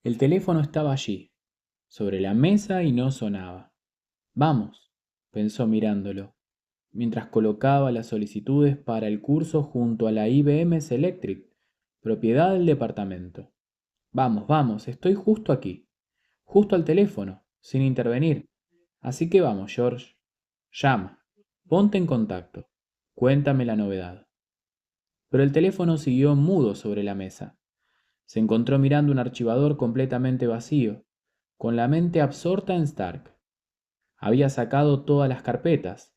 El teléfono estaba allí, sobre la mesa y no sonaba. Vamos, pensó mirándolo, mientras colocaba las solicitudes para el curso junto a la IBM Selectric, propiedad del departamento. Vamos, vamos, estoy justo aquí, justo al teléfono, sin intervenir. Así que vamos, George. Llama, ponte en contacto, cuéntame la novedad. Pero el teléfono siguió mudo sobre la mesa. Se encontró mirando un archivador completamente vacío, con la mente absorta en Stark. Había sacado todas las carpetas,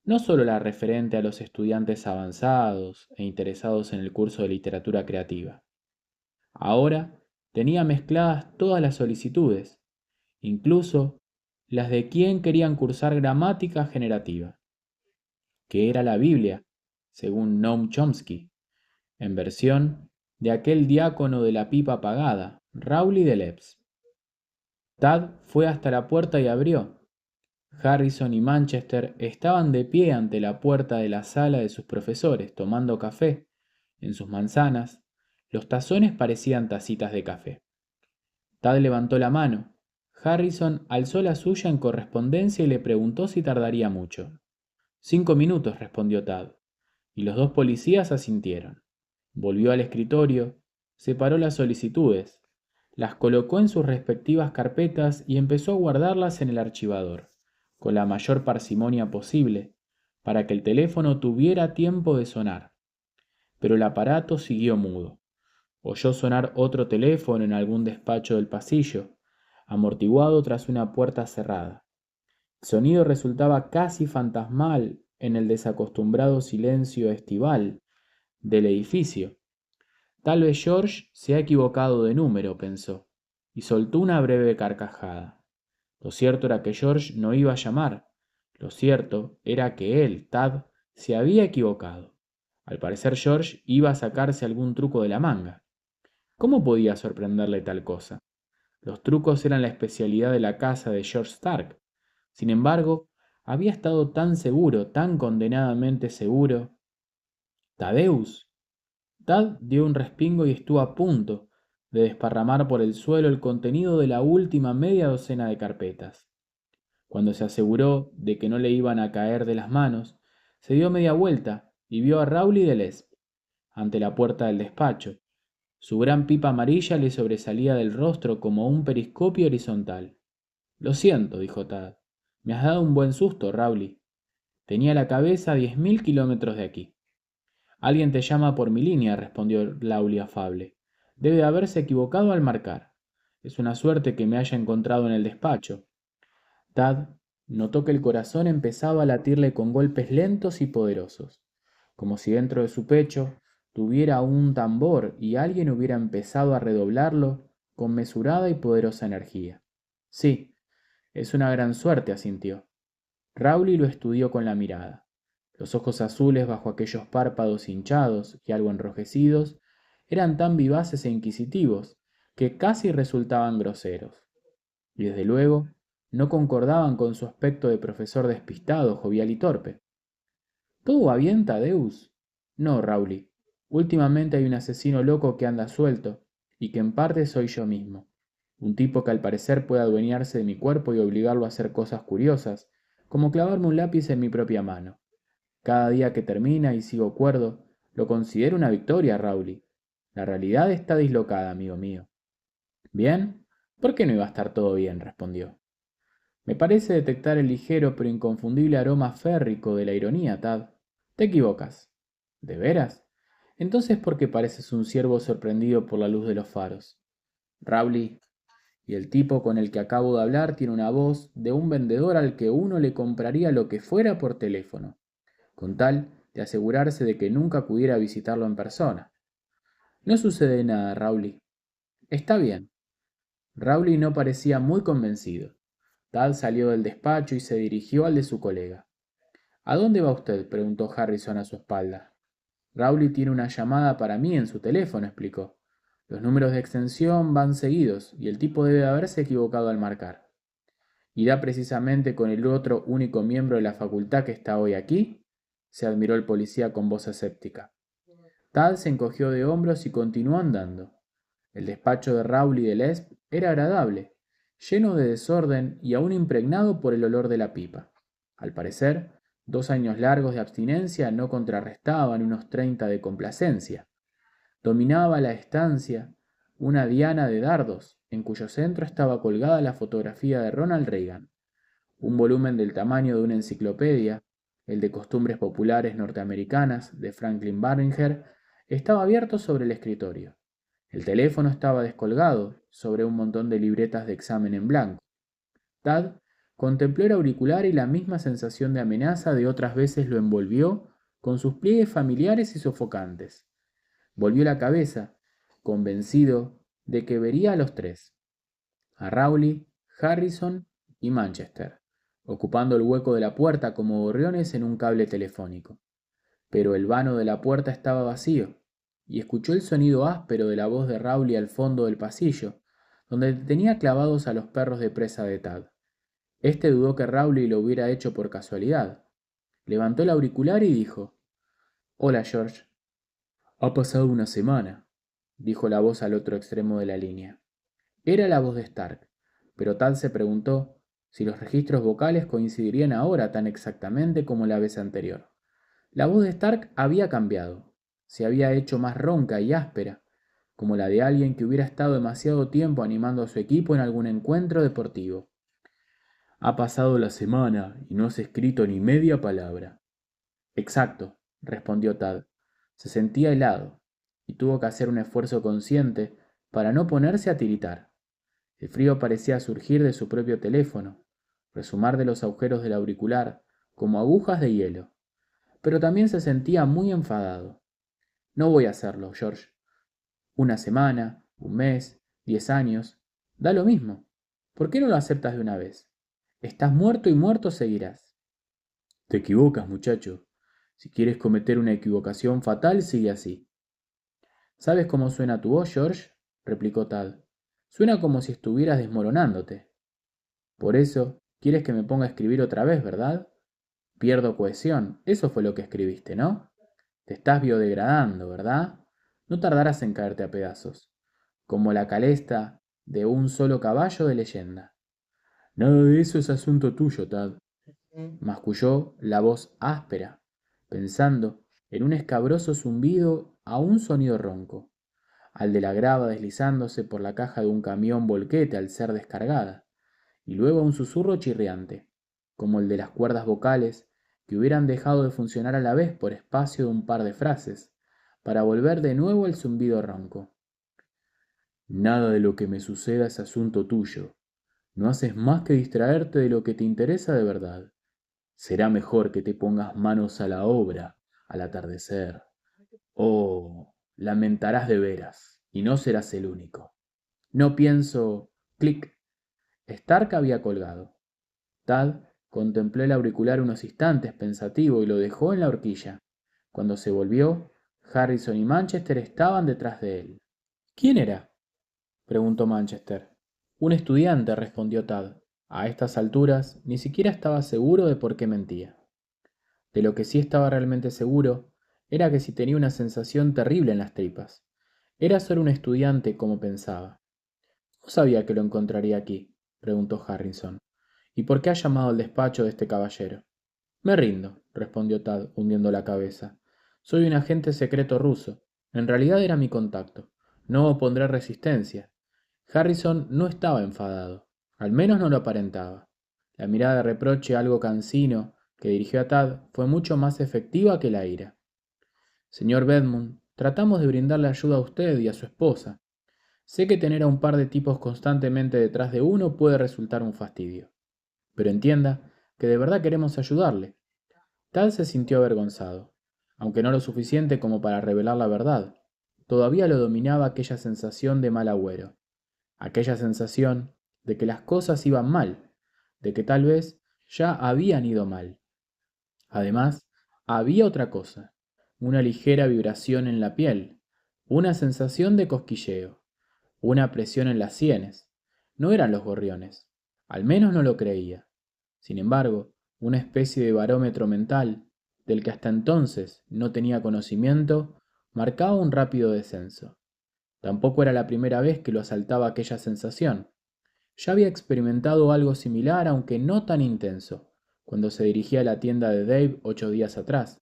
no solo la referente a los estudiantes avanzados e interesados en el curso de literatura creativa. Ahora tenía mezcladas todas las solicitudes, incluso las de quien querían cursar gramática generativa, que era la Biblia, según Noam Chomsky, en versión de aquel diácono de la pipa apagada, Rowley de Leps. Tad fue hasta la puerta y abrió. Harrison y Manchester estaban de pie ante la puerta de la sala de sus profesores, tomando café. En sus manzanas, los tazones parecían tacitas de café. Tad levantó la mano. Harrison alzó la suya en correspondencia y le preguntó si tardaría mucho. 5 minutos, respondió Tad, y los dos policías asintieron. Volvió al escritorio, separó las solicitudes, las colocó en sus respectivas carpetas y empezó a guardarlas en el archivador, con la mayor parsimonia posible, para que el teléfono tuviera tiempo de sonar. Pero el aparato siguió mudo. Oyó sonar otro teléfono en algún despacho del pasillo, amortiguado tras una puerta cerrada. El sonido resultaba casi fantasmal en el desacostumbrado silencio estival del edificio. Tal vez George se ha equivocado de número, pensó, y soltó una breve carcajada. Lo cierto era que George no iba a llamar. Lo cierto era que él, Tad, se había equivocado. Al parecer George iba a sacarse algún truco de la manga. ¿Cómo podía sorprenderle tal cosa? Los trucos eran la especialidad de la casa de George Stark. Sin embargo, había estado tan seguro, tan condenadamente seguro. ¿Tadeus? Tad dio un respingo y estuvo a punto de desparramar por el suelo el contenido de la última media docena de carpetas. Cuando se aseguró de que no le iban a caer de las manos, se dio media vuelta y vio a Rowley de Lesp ante la puerta del despacho. Su gran pipa amarilla le sobresalía del rostro como un periscopio horizontal. Lo siento, dijo Tad. Me has dado un buen susto, Rowley. Tenía la cabeza a 10.000 kilómetros de aquí. Alguien te llama por mi línea, respondió Rowley afable. Debe de haberse equivocado al marcar. Es una suerte que me haya encontrado en el despacho. Tad notó que el corazón empezaba a latirle con golpes lentos y poderosos, como si dentro de su pecho tuviera un tambor y alguien hubiera empezado a redoblarlo con mesurada y poderosa energía. Sí, es una gran suerte, asintió. Rowley lo estudió con la mirada. Los ojos azules bajo aquellos párpados hinchados y algo enrojecidos eran tan vivaces e inquisitivos que casi resultaban groseros. Y desde luego no concordaban con su aspecto de profesor despistado, jovial y torpe. ¿Todo va bien, Tadeus? No, Rowley. Últimamente hay un asesino loco que anda suelto, y que en parte soy yo mismo. Un tipo que al parecer puede adueñarse de mi cuerpo y obligarlo a hacer cosas curiosas, como clavarme un lápiz en mi propia mano. Cada día que termina y sigo cuerdo, lo considero una victoria, Rowley. La realidad está dislocada, amigo mío. ¿Bien? ¿Por qué no iba a estar todo bien? Respondió. Me parece detectar el ligero pero inconfundible aroma férrico de la ironía, Tad. Te equivocas. ¿De veras? Entonces, ¿por qué pareces un ciervo sorprendido por la luz de los faros? Rowley, y el tipo con el que acabo de hablar tiene una voz de un vendedor al que uno le compraría lo que fuera por teléfono, con tal de asegurarse de que nunca acudiera a visitarlo en persona. No sucede nada, Rowley. Está bien. Rowley no parecía muy convencido. Tad salió del despacho y se dirigió al de su colega. ¿A dónde va usted?, preguntó Harrison a su espalda. Rowley tiene una llamada para mí en su teléfono, explicó. Los números de extensión van seguidos y el tipo debe haberse equivocado al marcar. ¿Irá precisamente con el otro único miembro de la facultad que está hoy aquí? Se admiró el policía con voz escéptica. Tad se encogió de hombros y continuó andando. El despacho de Rowley de Lesp Era agradable, lleno de desorden y aún impregnado por el olor de la pipa. Al parecer, 2 años largos de abstinencia no contrarrestaban unos 30 de complacencia. Dominaba la estancia una diana de dardos, en cuyo centro estaba colgada la fotografía de Ronald Reagan. Un volumen del tamaño de una enciclopedia, el de costumbres populares norteamericanas de Franklin Barringer, estaba abierto sobre el escritorio. El teléfono estaba descolgado sobre un montón de libretas de examen en blanco. Tad contempló el auricular y la misma sensación de amenaza de otras veces lo envolvió con sus pliegues familiares y sofocantes. Volvió la cabeza, convencido de que vería a los tres, a Rowley, Harrison y Manchester, ocupando el hueco de la puerta como gorriones en un cable telefónico. Pero el vano de la puerta estaba vacío, y escuchó el sonido áspero de la voz de Rowley al fondo del pasillo, donde tenía clavados a los perros de presa de Tad. Este dudó que Rowley lo hubiera hecho por casualidad. Levantó el auricular y dijo: «Hola, George». «Ha pasado una semana», dijo la voz al otro extremo de la línea. Era la voz de Stark, pero Tad se preguntó si los registros vocales coincidirían ahora tan exactamente como la vez anterior. La voz de Stark había cambiado, se había hecho más ronca y áspera, como la de alguien que hubiera estado demasiado tiempo animando a su equipo en algún encuentro deportivo. «Ha pasado la semana y no has escrito ni media palabra». «Exacto», respondió Tad. Se sentía helado, y tuvo que hacer un esfuerzo consciente para no ponerse a tiritar. El frío parecía surgir de su propio teléfono, resumar de los agujeros del auricular, como agujas de hielo. Pero también se sentía muy enfadado. «No voy a hacerlo, George. Una semana, un mes, 10 años, da lo mismo. ¿Por qué no lo aceptas de una vez? Estás muerto y muerto seguirás». «Te equivocas, muchacho. Si quieres cometer una equivocación fatal, sigue así». «¿Sabes cómo suena tu voz, George?», replicó Tad. «Suena como si estuvieras desmoronándote». «Por eso, quieres que me ponga a escribir otra vez, ¿verdad? Pierdo cohesión. Eso fue lo que escribiste, ¿no? Te estás biodegradando, ¿verdad? No tardarás en caerte a pedazos, como la calesta de un solo caballo de leyenda». «Nada de eso es asunto tuyo, Tad», masculló la voz áspera, pensando en un escabroso zumbido a un sonido ronco, al de la grava deslizándose por la caja de un camión volquete al ser descargada, y luego un susurro chirriante, como el de las cuerdas vocales que hubieran dejado de funcionar a la vez por espacio de un par de frases, para volver de nuevo al zumbido ronco. «Nada de lo que me suceda es asunto tuyo. No haces más que distraerte de lo que te interesa de verdad. Será mejor que te pongas manos a la obra al atardecer. Oh, lamentarás de veras, y no serás el único». «No pienso...» Clic. Stark había colgado. Tad contempló el auricular unos instantes pensativo y lo dejó en la horquilla. Cuando se volvió, Harrison y Manchester estaban detrás de él. «¿Quién era?», preguntó Manchester. «Un estudiante», respondió Tad. A estas alturas ni siquiera estaba seguro de por qué mentía. De lo que sí estaba realmente seguro era que si tenía una sensación terrible en las tripas. Era solo un estudiante como pensaba. «¿Cómo sabía que lo encontraría aquí?», preguntó Harrison. «¿Y por qué ha llamado al despacho de este caballero?». «Me rindo», respondió Tad, hundiendo la cabeza. «Soy un agente secreto ruso. En realidad era mi contacto. No opondré resistencia». Harrison no estaba enfadado. Al menos no lo aparentaba. La mirada de reproche algo cansino que dirigió a Tad fue mucho más efectiva que la ira. «Señor Bedmont, tratamos de brindarle ayuda a usted y a su esposa. Sé que tener a un par de tipos constantemente detrás de uno puede resultar un fastidio. Pero entienda que de verdad queremos ayudarle». Tad se sintió avergonzado, aunque no lo suficiente como para revelar la verdad. Todavía lo dominaba aquella sensación de mal agüero, aquella sensación de que las cosas iban mal, de que tal vez ya habían ido mal. Además, había otra cosa, una ligera vibración en la piel, una sensación de cosquilleo, una presión en las sienes. No eran los gorriones, al menos no lo creía. Sin embargo, una especie de barómetro mental, del que hasta entonces no tenía conocimiento, marcaba un rápido descenso. Tampoco era la primera vez que lo asaltaba aquella sensación. Ya había experimentado algo similar, aunque no tan intenso, cuando se dirigía a la tienda de Dave 8 días atrás,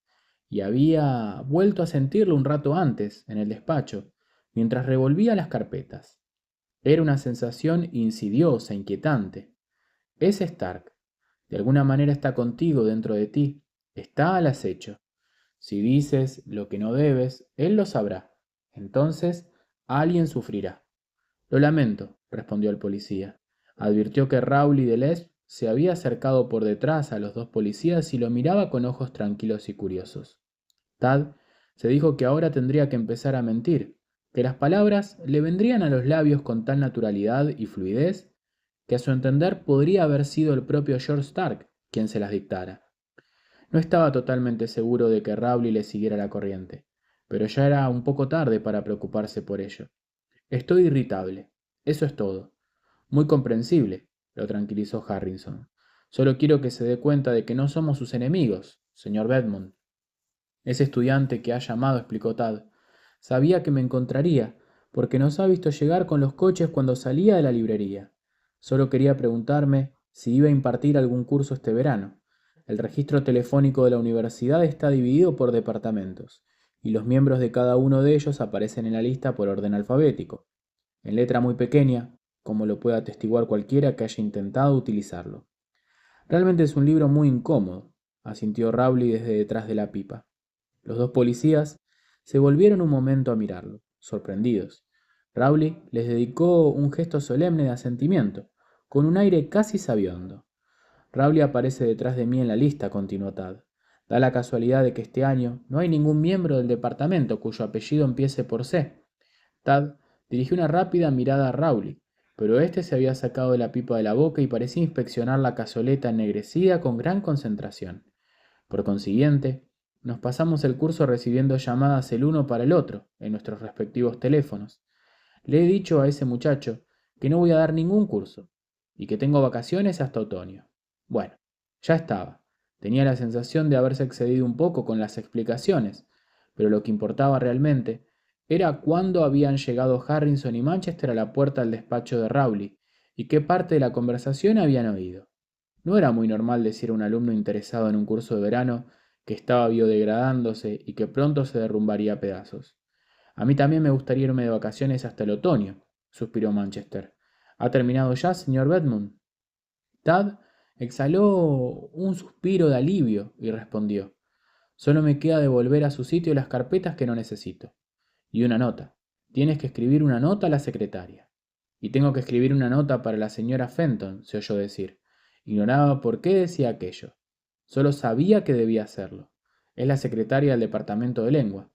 y había vuelto a sentirlo un rato antes, en el despacho, mientras revolvía las carpetas. Era una sensación insidiosa, inquietante. Es Stark. De alguna manera está contigo dentro de ti. Está al acecho. Si dices lo que no debes, él lo sabrá. Entonces, alguien sufrirá. Lo lamento, respondió el policía. Advirtió que Rowley de Leslie se había acercado por detrás a los dos policías y lo miraba con ojos tranquilos y curiosos. Tad se dijo que ahora tendría que empezar a mentir, que las palabras le vendrían a los labios con tal naturalidad y fluidez que a su entender podría haber sido el propio George Stark quien se las dictara. No estaba totalmente seguro de que Rowley le siguiera la corriente, pero ya era un poco tarde para preocuparse por ello. Estoy irritable, eso es todo. Muy comprensible, lo tranquilizó Harrison. Solo quiero que se dé cuenta de que no somos sus enemigos, señor Bedmont. Ese estudiante que ha llamado, explicó Tad, sabía que me encontraría, porque nos ha visto llegar con los coches cuando salía de la librería. Solo quería preguntarme si iba a impartir algún curso este verano. El registro telefónico de la universidad está dividido por departamentos, y los miembros de cada uno de ellos aparecen en la lista por orden alfabético, en letra muy pequeña, como lo puede atestiguar cualquiera que haya intentado utilizarlo. Realmente es un libro muy incómodo, asintió Rowley desde detrás de la pipa. Los dos policías se volvieron un momento a mirarlo, sorprendidos. Rowley les dedicó un gesto solemne de asentimiento, con un aire casi sabiondo. Rowley aparece detrás de mí en la lista, continuó Tad. Da la casualidad de que este año no hay ningún miembro del departamento cuyo apellido empiece por C. Tad dirigió una rápida mirada a Rowley, pero éste se había sacado la pipa de la boca y parecía inspeccionar la cazoleta ennegrecida con gran concentración. Por consiguiente, nos pasamos el curso recibiendo llamadas el uno para el otro en nuestros respectivos teléfonos. Le he dicho a ese muchacho que no voy a dar ningún curso y que tengo vacaciones hasta otoño. Bueno, ya estaba. Tenía la sensación de haberse excedido un poco con las explicaciones, pero lo que importaba realmente era cuándo habían llegado Harrison y Manchester a la puerta del despacho de Rowley y qué parte de la conversación habían oído. No era muy normal decir a un alumno interesado en un curso de verano que estaba biodegradándose y que pronto se derrumbaría a pedazos. A mí también me gustaría irme de vacaciones hasta el otoño, suspiró Manchester. ¿Ha terminado ya, señor Bedmont? Tad exhaló un suspiro de alivio y respondió. Solo me queda devolver a su sitio las carpetas que no necesito. Y una nota. Tienes que escribir una nota a la secretaria. Y tengo que escribir una nota para la señora Fenton, se oyó decir. Ignoraba por qué decía aquello. Solo sabía que debía hacerlo. Es la secretaria del departamento de lengua.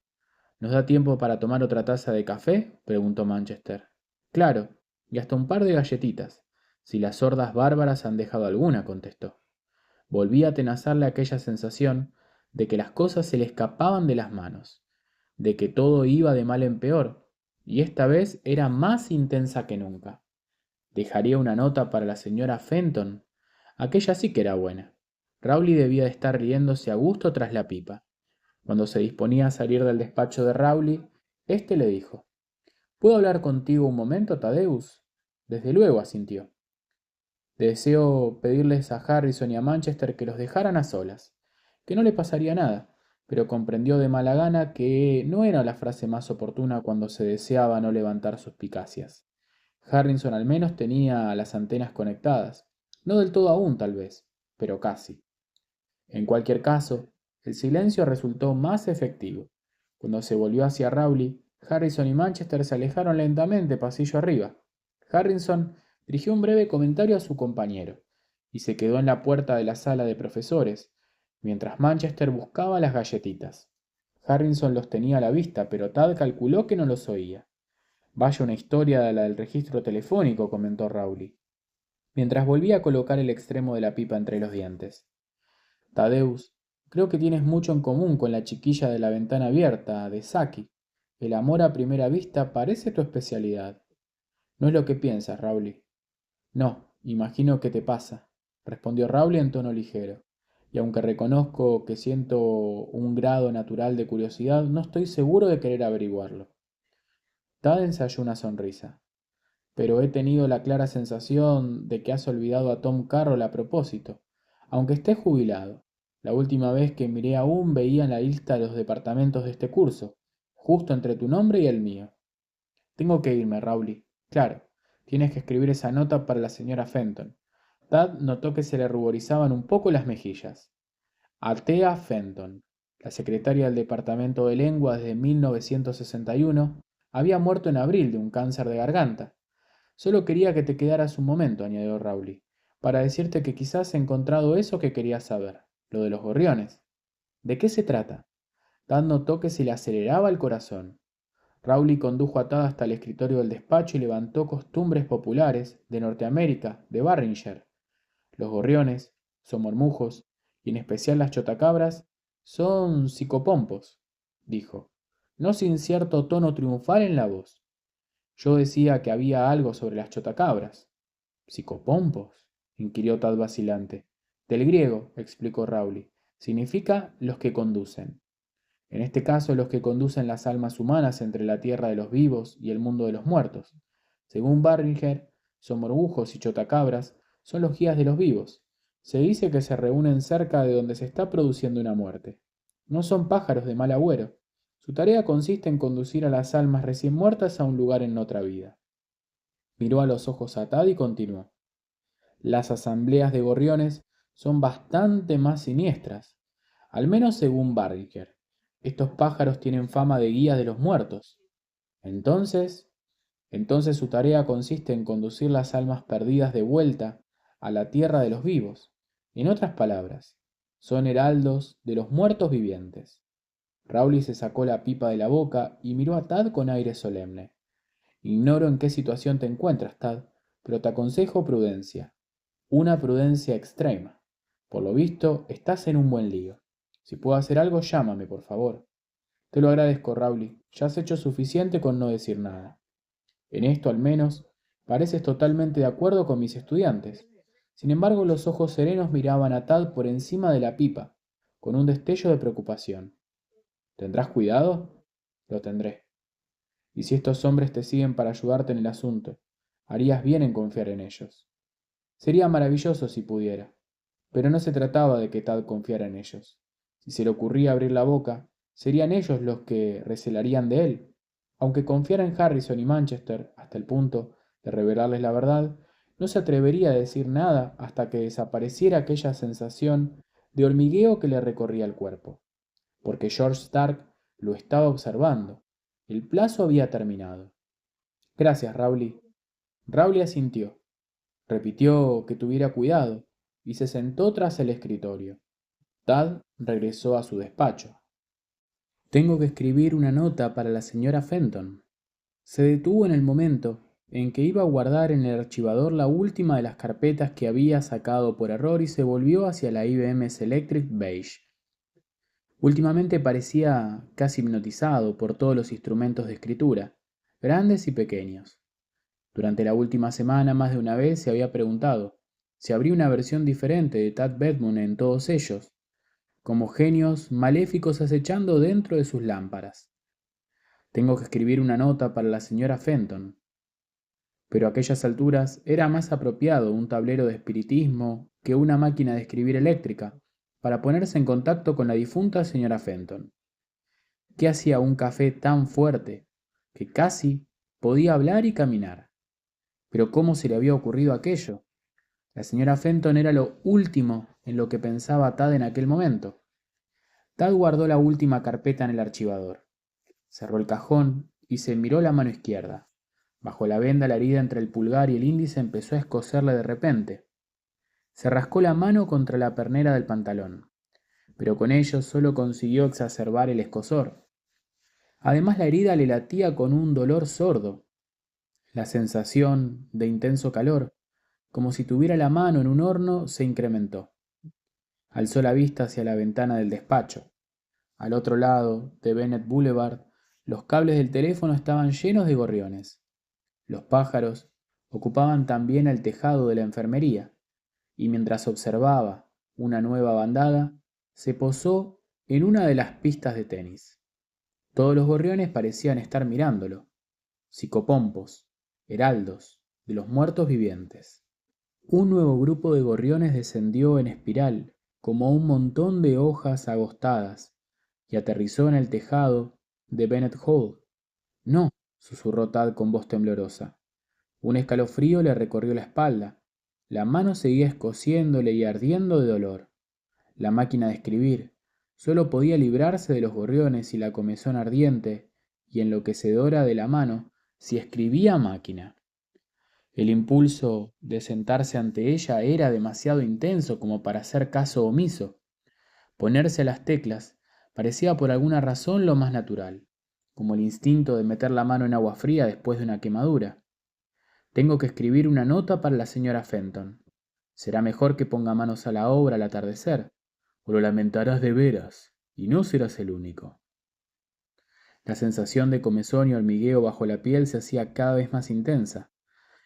¿Nos da tiempo para tomar otra taza de café?, preguntó Manchester. Claro, y hasta un par de galletitas, si las sordas bárbaras han dejado alguna, contestó. Volvía a atenazarle aquella sensación de que las cosas se le escapaban de las manos, de que todo iba de mal en peor, y esta vez era más intensa que nunca. Dejaría una nota para la señora Fenton. Aquella sí que era buena. Rowley debía de estar riéndose a gusto tras la pipa. Cuando se disponía a salir del despacho de Rowley, éste le dijo: ¿Puedo hablar contigo un momento, Tadeus? Desde luego, asintió. Deseo pedirles a Harrison y a Manchester que los dejaran a solas, que no le pasaría nada, pero comprendió de mala gana que no era la frase más oportuna cuando se deseaba no levantar suspicacias. Harrison al menos tenía las antenas conectadas, no del todo aún tal vez, pero casi. En cualquier caso, el silencio resultó más efectivo. Cuando se volvió hacia Rowley, Harrison y Manchester se alejaron lentamente pasillo arriba. Harrison dirigió un breve comentario a su compañero y se quedó en la puerta de la sala de profesores, mientras Manchester buscaba las galletitas. Harrison los tenía a la vista, pero Tad calculó que no los oía. Vaya una historia de la del registro telefónico, comentó Rowley, mientras volvía a colocar el extremo de la pipa entre los dientes. Tadeus, creo que tienes mucho en común con la chiquilla de la ventana abierta, de Saki. El amor a primera vista parece tu especialidad. No es lo que piensas, Rowley. No, imagino que te pasa, respondió Rowley en tono ligero. Y aunque reconozco que siento un grado natural de curiosidad, no estoy seguro de querer averiguarlo. Tad ensayó una sonrisa. Pero he tenido la clara sensación de que has olvidado a Tom Carroll a propósito, aunque estés jubilado. La última vez que miré aún veía en la lista de los departamentos de este curso, justo entre tu nombre y el mío. Tengo que irme, Rowley. Claro, tienes que escribir esa nota para la señora Fenton. Tad notó que se le ruborizaban un poco las mejillas. A Thea Fenton, la secretaria del Departamento de Lengua desde 1961, había muerto en abril de un cáncer de garganta. Solo quería que te quedaras un momento, añadió Rowley, para decirte que quizás he encontrado eso que querías saber, lo de los gorriones. ¿De qué se trata? Tad notó que se le aceleraba el corazón. Rowley condujo a Tad hasta el escritorio del despacho y levantó costumbres populares de Norteamérica, de Barringer. Los gorriones, son mormujos, y en especial las chotacabras, son psicopompos, dijo, no sin cierto tono triunfal en la voz. Yo decía que había algo sobre las chotacabras. ¿Psicopompos? Inquirió Tad vacilante. Del griego, explicó Rowley. Significa los que conducen. En este caso, los que conducen las almas humanas entre la tierra de los vivos y el mundo de los muertos. Según Barringer, somorbujos y chotacabras son los guías de los vivos. Se dice que se reúnen cerca de donde se está produciendo una muerte. No son pájaros de mal agüero. Su tarea consiste en conducir a las almas recién muertas a un lugar en otra vida. Miró a los ojos a Tad y continuó. Las asambleas de gorriones son bastante más siniestras, al menos según Barringer. Estos pájaros tienen fama de guías de los muertos. Entonces, entonces su tarea consiste en conducir las almas perdidas de vuelta a la tierra de los vivos. En otras palabras, son heraldos de los muertos vivientes. Rowley se sacó la pipa de la boca y miró a Tad con aire solemne. Ignoro en qué situación te encuentras, Tad, pero te aconsejo prudencia. Una prudencia extrema. Por lo visto, estás en un buen lío. Si puedo hacer algo, llámame, por favor. Te lo agradezco, Rowley. Ya has hecho suficiente con no decir nada. En esto, al menos, pareces totalmente de acuerdo con mis estudiantes. Sin embargo, los ojos serenos miraban a Tad por encima de la pipa, con un destello de preocupación. ¿Tendrás cuidado? Lo tendré. Y si estos hombres te siguen para ayudarte en el asunto, harías bien en confiar en ellos. Sería maravilloso si pudiera, pero no se trataba de que Tad confiara en ellos. Si se le ocurría abrir la boca, serían ellos los que recelarían de él. Aunque confiara en Harrison y Manchester hasta el punto de revelarles la verdad, no se atrevería a decir nada hasta que desapareciera aquella sensación de hormigueo que le recorría el cuerpo, porque George Stark lo estaba observando. El plazo había terminado. Gracias, Rowley. Rowley asintió. Repitió que tuviera cuidado y se sentó tras el escritorio. Tad regresó a su despacho. Tengo que escribir una nota para la señora Fenton. Se detuvo en el momento en que iba a guardar en el archivador la última de las carpetas que había sacado por error y se volvió hacia la IBM Selectric Beige. Últimamente parecía casi hipnotizado por todos los instrumentos de escritura, grandes y pequeños. Durante la última semana más de una vez se había preguntado si habría una versión diferente de Tad Bedmont en todos ellos, como genios maléficos acechando dentro de sus lámparas. Tengo que escribir una nota para la señora Fenton. Pero a aquellas alturas era más apropiado un tablero de espiritismo que una máquina de escribir eléctrica para ponerse en contacto con la difunta señora Fenton. ¿Qué hacía un café tan fuerte que casi podía hablar y caminar? Pero ¿cómo se le había ocurrido aquello? La señora Fenton era lo último en lo que pensaba Tad en aquel momento. Tad guardó la última carpeta en el archivador. Cerró el cajón y se miró la mano izquierda. Bajo la venda la herida entre el pulgar y el índice empezó a escocerle de repente. Se rascó la mano contra la pernera del pantalón, pero con ello solo consiguió exacerbar el escozor. Además la herida le latía con un dolor sordo. La sensación de intenso calor, como si tuviera la mano en un horno, se incrementó. Alzó la vista hacia la ventana del despacho. Al otro lado de Bennett Boulevard, los cables del teléfono estaban llenos de gorriones. Los pájaros ocupaban también el tejado de la enfermería, y mientras observaba una nueva bandada, se posó en una de las pistas de tenis. Todos los gorriones parecían estar mirándolo. psicopompos, heraldos, de los muertos vivientes. Un nuevo grupo de gorriones descendió en espiral, como un montón de hojas agostadas, y aterrizó en el tejado de Bennett Hall. No, susurró Tad con voz temblorosa. Un escalofrío le recorrió la espalda. La mano seguía escociéndole y ardiendo de dolor. La máquina de escribir. Solo podía librarse de los gorriones y la comezón ardiente y enloquecedora de la mano si escribía a máquina. El impulso de sentarse ante ella era demasiado intenso como para hacer caso omiso. Ponerse a las teclas parecía por alguna razón lo más natural, como el instinto de meter la mano en agua fría después de una quemadura. Tengo que escribir una nota para la señora Fenton. Será mejor que ponga manos a la obra al atardecer, o lo lamentarás de veras, y no serás el único. La sensación de comezón y hormigueo bajo la piel se hacía cada vez más intensa.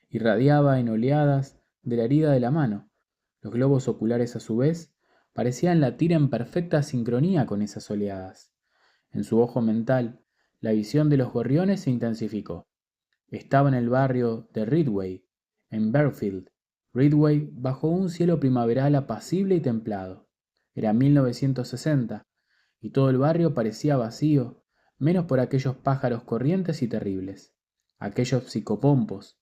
Irradiaba en oleadas de la herida de la mano. Los globos oculares, a su vez, parecían latir en perfecta sincronía con esas oleadas. En su ojo mental, la visión de los gorriones se intensificó. Estaba en el barrio de Ridgway, en Berfield. Ridgway bajo un cielo primaveral apacible y templado. Era 1960, y todo el barrio parecía vacío, menos por aquellos pájaros corrientes y terribles, aquellos psicopompos,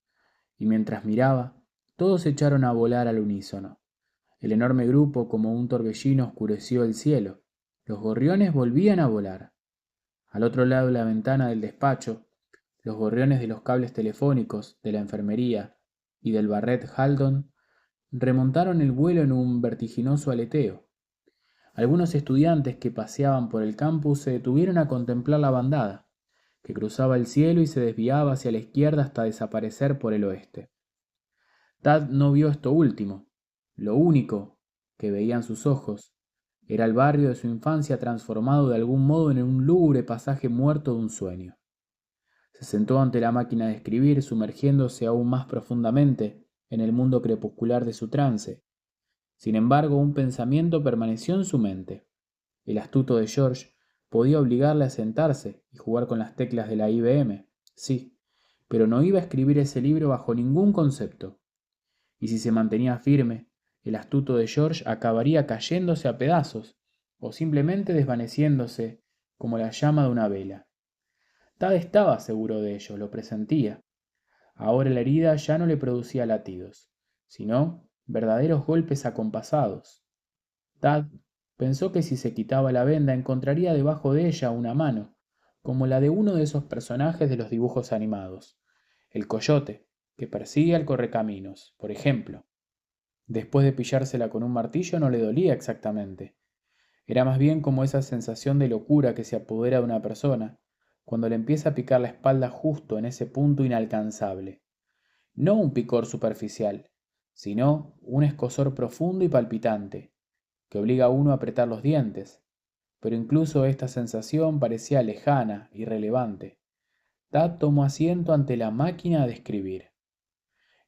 y mientras miraba, todos se echaron a volar al unísono. El enorme grupo, como un torbellino, oscureció el cielo. Los gorriones volvían a volar. Al otro lado de la ventana del despacho, los gorriones de los cables telefónicos, de la enfermería y del Barrett Haldon remontaron el vuelo en un vertiginoso aleteo. Algunos estudiantes que paseaban por el campus se detuvieron a contemplar la bandada, que cruzaba el cielo y se desviaba hacia la izquierda hasta desaparecer por el oeste. Tad no vio esto último. Lo único que veían sus ojos era el barrio de su infancia transformado de algún modo en un lúgubre pasaje muerto de un sueño. Se sentó ante la máquina de escribir, sumergiéndose aún más profundamente en el mundo crepuscular de su trance. Sin embargo, un pensamiento permaneció en su mente. El astuto de George podía obligarle a sentarse y jugar con las teclas de la IBM, sí, pero no iba a escribir ese libro bajo ningún concepto. Y si se mantenía firme, el astuto de George acabaría cayéndose a pedazos, o simplemente desvaneciéndose como la llama de una vela. Tad estaba seguro de ello, lo presentía. Ahora la herida ya no le producía latidos, sino verdaderos golpes acompasados. Tad pensó que si se quitaba la venda encontraría debajo de ella una mano, como la de uno de esos personajes de los dibujos animados, el coyote, que persigue al correcaminos, por ejemplo. Después de pillársela con un martillo no le dolía exactamente. Era más bien como esa sensación de locura que se apodera de una persona cuando le empieza a picar la espalda justo en ese punto inalcanzable. No un picor superficial, sino un escozor profundo y palpitante, que obliga a uno a apretar los dientes. Pero incluso esta sensación parecía lejana, irrelevante. Tad tomó asiento ante la máquina de escribir.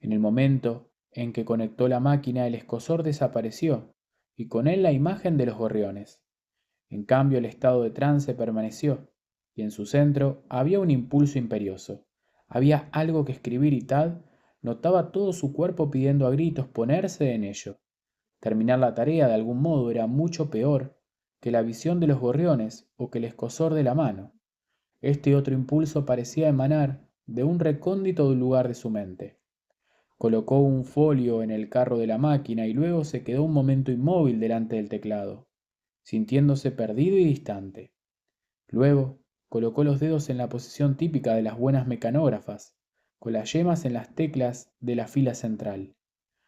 En el momento en que conectó la máquina, el escozor desapareció, y con él la imagen de los gorriones. En cambio, el estado de trance permaneció, y en su centro había un impulso imperioso. Había algo que escribir y Tad notaba todo su cuerpo pidiendo a gritos ponerse en ello. Terminar la tarea de algún modo era mucho peor que la visión de los gorriones o que el escozor de la mano. Este otro impulso parecía emanar de un recóndito lugar de su mente. Colocó un folio en el carro de la máquina y luego se quedó un momento inmóvil delante del teclado, sintiéndose perdido y distante. Luego colocó los dedos en la posición típica de las buenas mecanógrafas, con las yemas en las teclas de la fila central.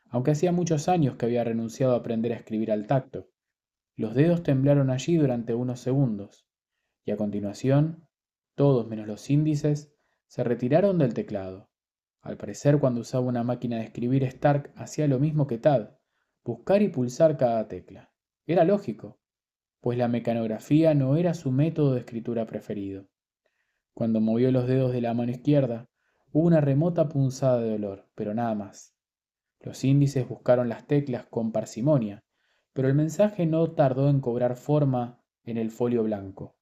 Aunque hacía muchos años que había renunciado a aprender a escribir al tacto, los dedos temblaron allí durante unos segundos, y a continuación, todos menos los índices, se retiraron del teclado. Al parecer, cuando usaba una máquina de escribir, Stark hacía lo mismo que Tad, buscar y pulsar cada tecla. Era lógico, pues la mecanografía no era su método de escritura preferido. Cuando movió los dedos de la mano izquierda, hubo una remota punzada de dolor, pero nada más. Los índices buscaron las teclas con parsimonia, pero el mensaje no tardó en cobrar forma en el folio blanco.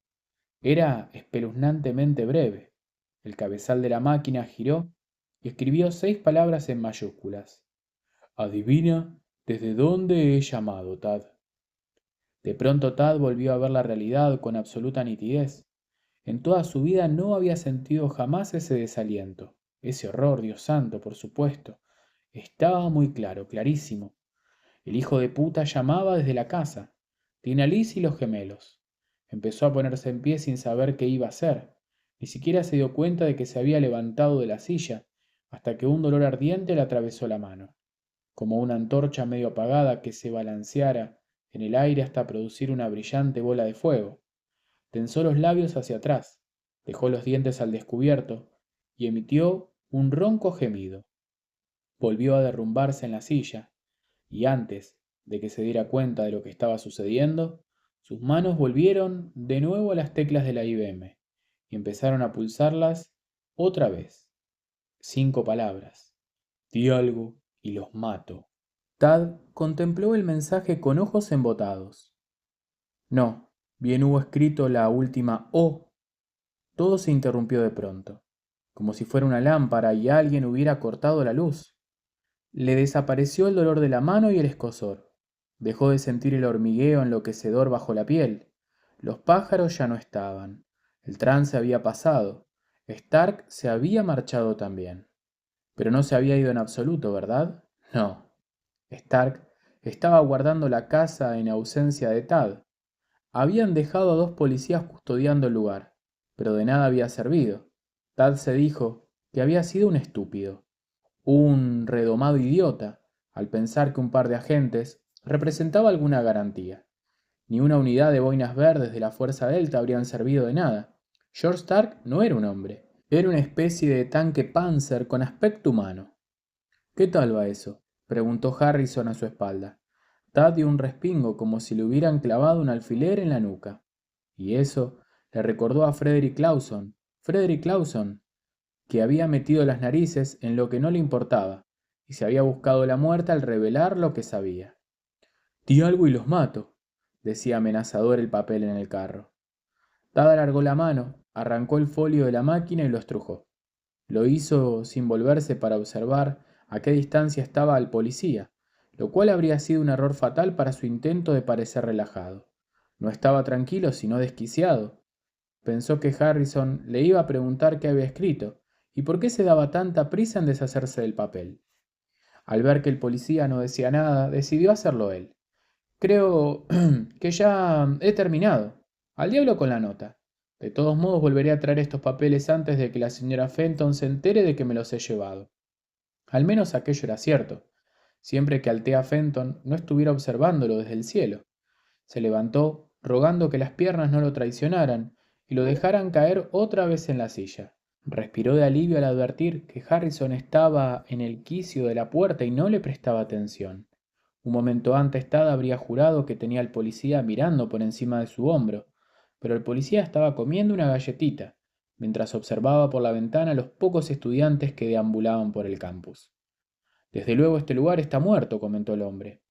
Era espeluznantemente breve. El cabezal de la máquina giró y escribió 6 palabras en mayúsculas. Adivina desde dónde he llamado, Tad. De pronto Tad volvió a ver la realidad con absoluta nitidez. En toda su vida no había sentido jamás ese desaliento, ese horror, Dios santo, por supuesto. Estaba muy claro, clarísimo. El hijo de puta llamaba desde la casa. Tina Liz y los gemelos. Empezó a ponerse en pie sin saber qué iba a hacer. Ni siquiera se dio cuenta de que se había levantado de la silla, hasta que un dolor ardiente le atravesó la mano, como una antorcha medio apagada que se balanceara en el aire hasta producir una brillante bola de fuego. Tensó los labios hacia atrás, dejó los dientes al descubierto y emitió un ronco gemido. Volvió a derrumbarse en la silla, y antes de que se diera cuenta de lo que estaba sucediendo, sus manos volvieron de nuevo a las teclas de la IBM y empezaron a pulsarlas otra vez. 5 palabras. Di algo y los mato. Tad contempló el mensaje con ojos embotados. No, bien hubo escrito la última O. Todo se interrumpió de pronto, como si fuera una lámpara y alguien hubiera cortado la luz. Le desapareció el dolor de la mano y el escozor. Dejó de sentir el hormigueo enloquecedor bajo la piel. Los pájaros ya no estaban. El trance había pasado. Stark se había marchado también. Pero no se había ido en absoluto, ¿verdad? No. Stark estaba guardando la casa en ausencia de Tad. Habían dejado a 2 policías custodiando el lugar, pero de nada había servido. Tad se dijo que había sido un estúpido, un redomado idiota, al pensar que un par de agentes representaba alguna garantía. Ni una unidad de boinas verdes de la Fuerza Delta habrían servido de nada. George Stark no era un hombre, era una especie de tanque Panzer con aspecto humano. ¿Qué tal va eso?, preguntó Harrison a su espalda. Tad dio un respingo como si le hubieran clavado un alfiler en la nuca. Y eso le recordó a Frederick Clawson, que había metido las narices en lo que no le importaba, y se había buscado la muerte al revelar lo que sabía. Di algo y los mato, decía amenazador el papel en el carro. Tad alargó la mano, arrancó el folio de la máquina y lo estrujó. Lo hizo sin volverse para observar a qué distancia estaba el policía, lo cual habría sido un error fatal para su intento de parecer relajado. No estaba tranquilo, sino desquiciado. Pensó que Harrison le iba a preguntar qué había escrito y por qué se daba tanta prisa en deshacerse del papel. Al ver que el policía no decía nada, decidió hacerlo él. Creo que ya he terminado. Al diablo con la nota. De todos modos volveré a traer estos papeles antes de que la señora Fenton se entere de que me los he llevado. Al menos aquello era cierto, siempre que Althea Fenton no estuviera observándolo desde el cielo. Se levantó, rogando que las piernas no lo traicionaran y lo dejaran caer otra vez en la silla. Respiró de alivio al advertir que Harrison estaba en el quicio de la puerta y no le prestaba atención. Un momento antes Tad habría jurado que tenía al policía mirando por encima de su hombro, pero el policía estaba comiendo una galletita, mientras observaba por la ventana a los pocos estudiantes que deambulaban por el campus. Desde luego este lugar está muerto, comentó el hombre.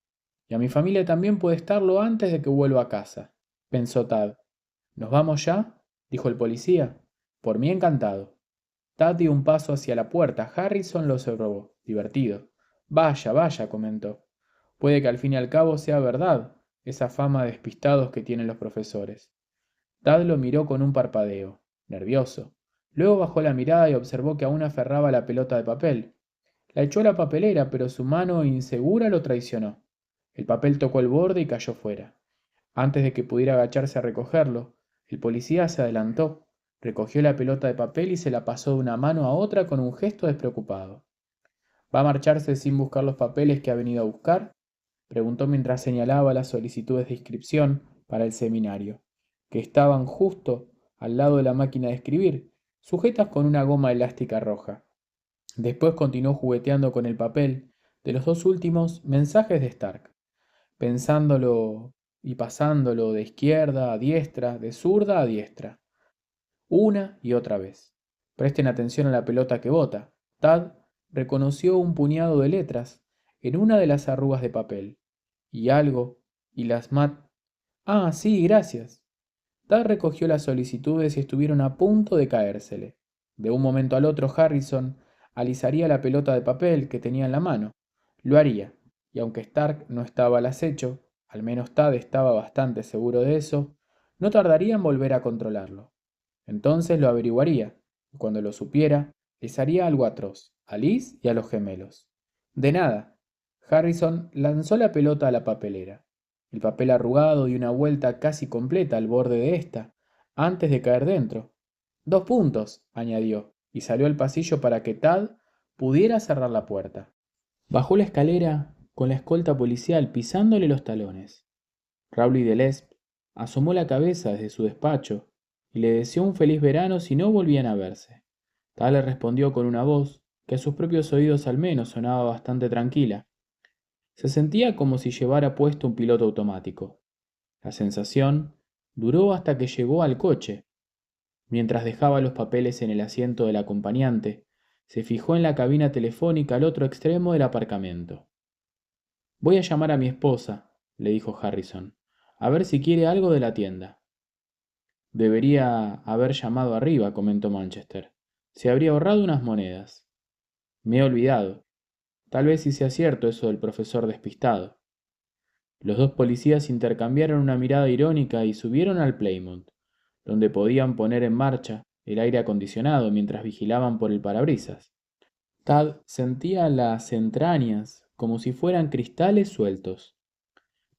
Y a mi familia también puede estarlo antes de que vuelva a casa, pensó Tad. ¿Nos vamos ya?, dijo el policía. Por mí encantado. Tad dio un paso hacia la puerta. Harrison lo observó, divertido. Vaya, vaya, comentó. Puede que al fin y al cabo sea verdad esa fama de despistados que tienen los profesores. Tad lo miró con un parpadeo, nervioso. Luego bajó la mirada y observó que aún aferraba la pelota de papel. La echó a la papelera, pero su mano insegura lo traicionó. El papel tocó el borde y cayó fuera. Antes de que pudiera agacharse a recogerlo, el policía se adelantó, recogió la pelota de papel y se la pasó de una mano a otra con un gesto despreocupado. ¿Va a marcharse sin buscar los papeles que ha venido a buscar?, preguntó mientras señalaba las solicitudes de inscripción para el seminario, que estaban justo al lado de la máquina de escribir, sujetas con una goma elástica roja. Después continuó jugueteando con el papel de los 2 últimos mensajes de Stark, pensándolo y pasándolo de izquierda a diestra, de zurda a diestra, una y otra vez. Presten atención a la pelota que bota. Tad reconoció un puñado de letras en una de las arrugas de papel. Y algo, y las mat... Ah, sí, gracias. Tad recogió las solicitudes y estuvieron a punto de caérsele. De un momento al otro, Harrison alisaría la pelota de papel que tenía en la mano. Lo haría, y aunque Stark no estaba al acecho, al menos Tad estaba bastante seguro de eso, no tardaría en volver a controlarlo. Entonces lo averiguaría, y cuando lo supiera, les haría algo atroz, a Liz y a los gemelos. De nada. Harrison lanzó la pelota a la papelera. El papel arrugado dio una vuelta casi completa al borde de esta, antes de caer dentro. 2 puntos, añadió, y salió al pasillo para que Tad pudiera cerrar la puerta. Bajó la escalera con la escolta policial pisándole los talones. Rowley de Lesp asomó la cabeza desde su despacho y le deseó un feliz verano si no volvían a verse. Tad le respondió con una voz que a sus propios oídos al menos sonaba bastante tranquila. Se sentía como si llevara puesto un piloto automático. La sensación duró hasta que llegó al coche. Mientras dejaba los papeles en el asiento del acompañante, se fijó en la cabina telefónica al otro extremo del aparcamiento. Voy a llamar a mi esposa, le dijo Harrison, a ver si quiere algo de la tienda. Debería haber llamado arriba, comentó Manchester. Se habría ahorrado unas monedas. Me he olvidado. Tal vez sí sea cierto eso del profesor despistado. Los dos policías intercambiaron una mirada irónica y subieron al Plymouth, donde podían poner en marcha el aire acondicionado mientras vigilaban por el parabrisas. Tad sentía las entrañas como si fueran cristales sueltos.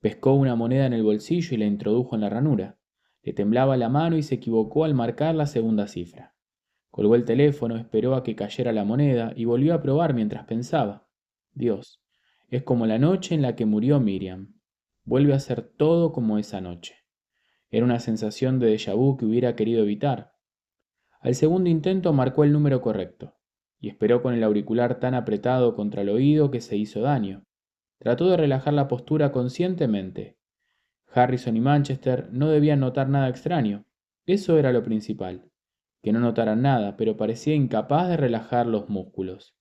Pescó una moneda en el bolsillo y la introdujo en la ranura. Le temblaba la mano y se equivocó al marcar la segunda cifra. Colgó el teléfono, esperó a que cayera la moneda y volvió a probar mientras pensaba. Dios, es como la noche en la que murió Miriam. Vuelve a ser todo como esa noche. Era una sensación de déjà vu que hubiera querido evitar. Al segundo intento marcó el número correcto, y esperó con el auricular tan apretado contra el oído que se hizo daño. Trató de relajar la postura conscientemente. Harrison y Manchester no debían notar nada extraño. Eso era lo principal. Que no notaran nada, pero parecía incapaz de relajar los músculos.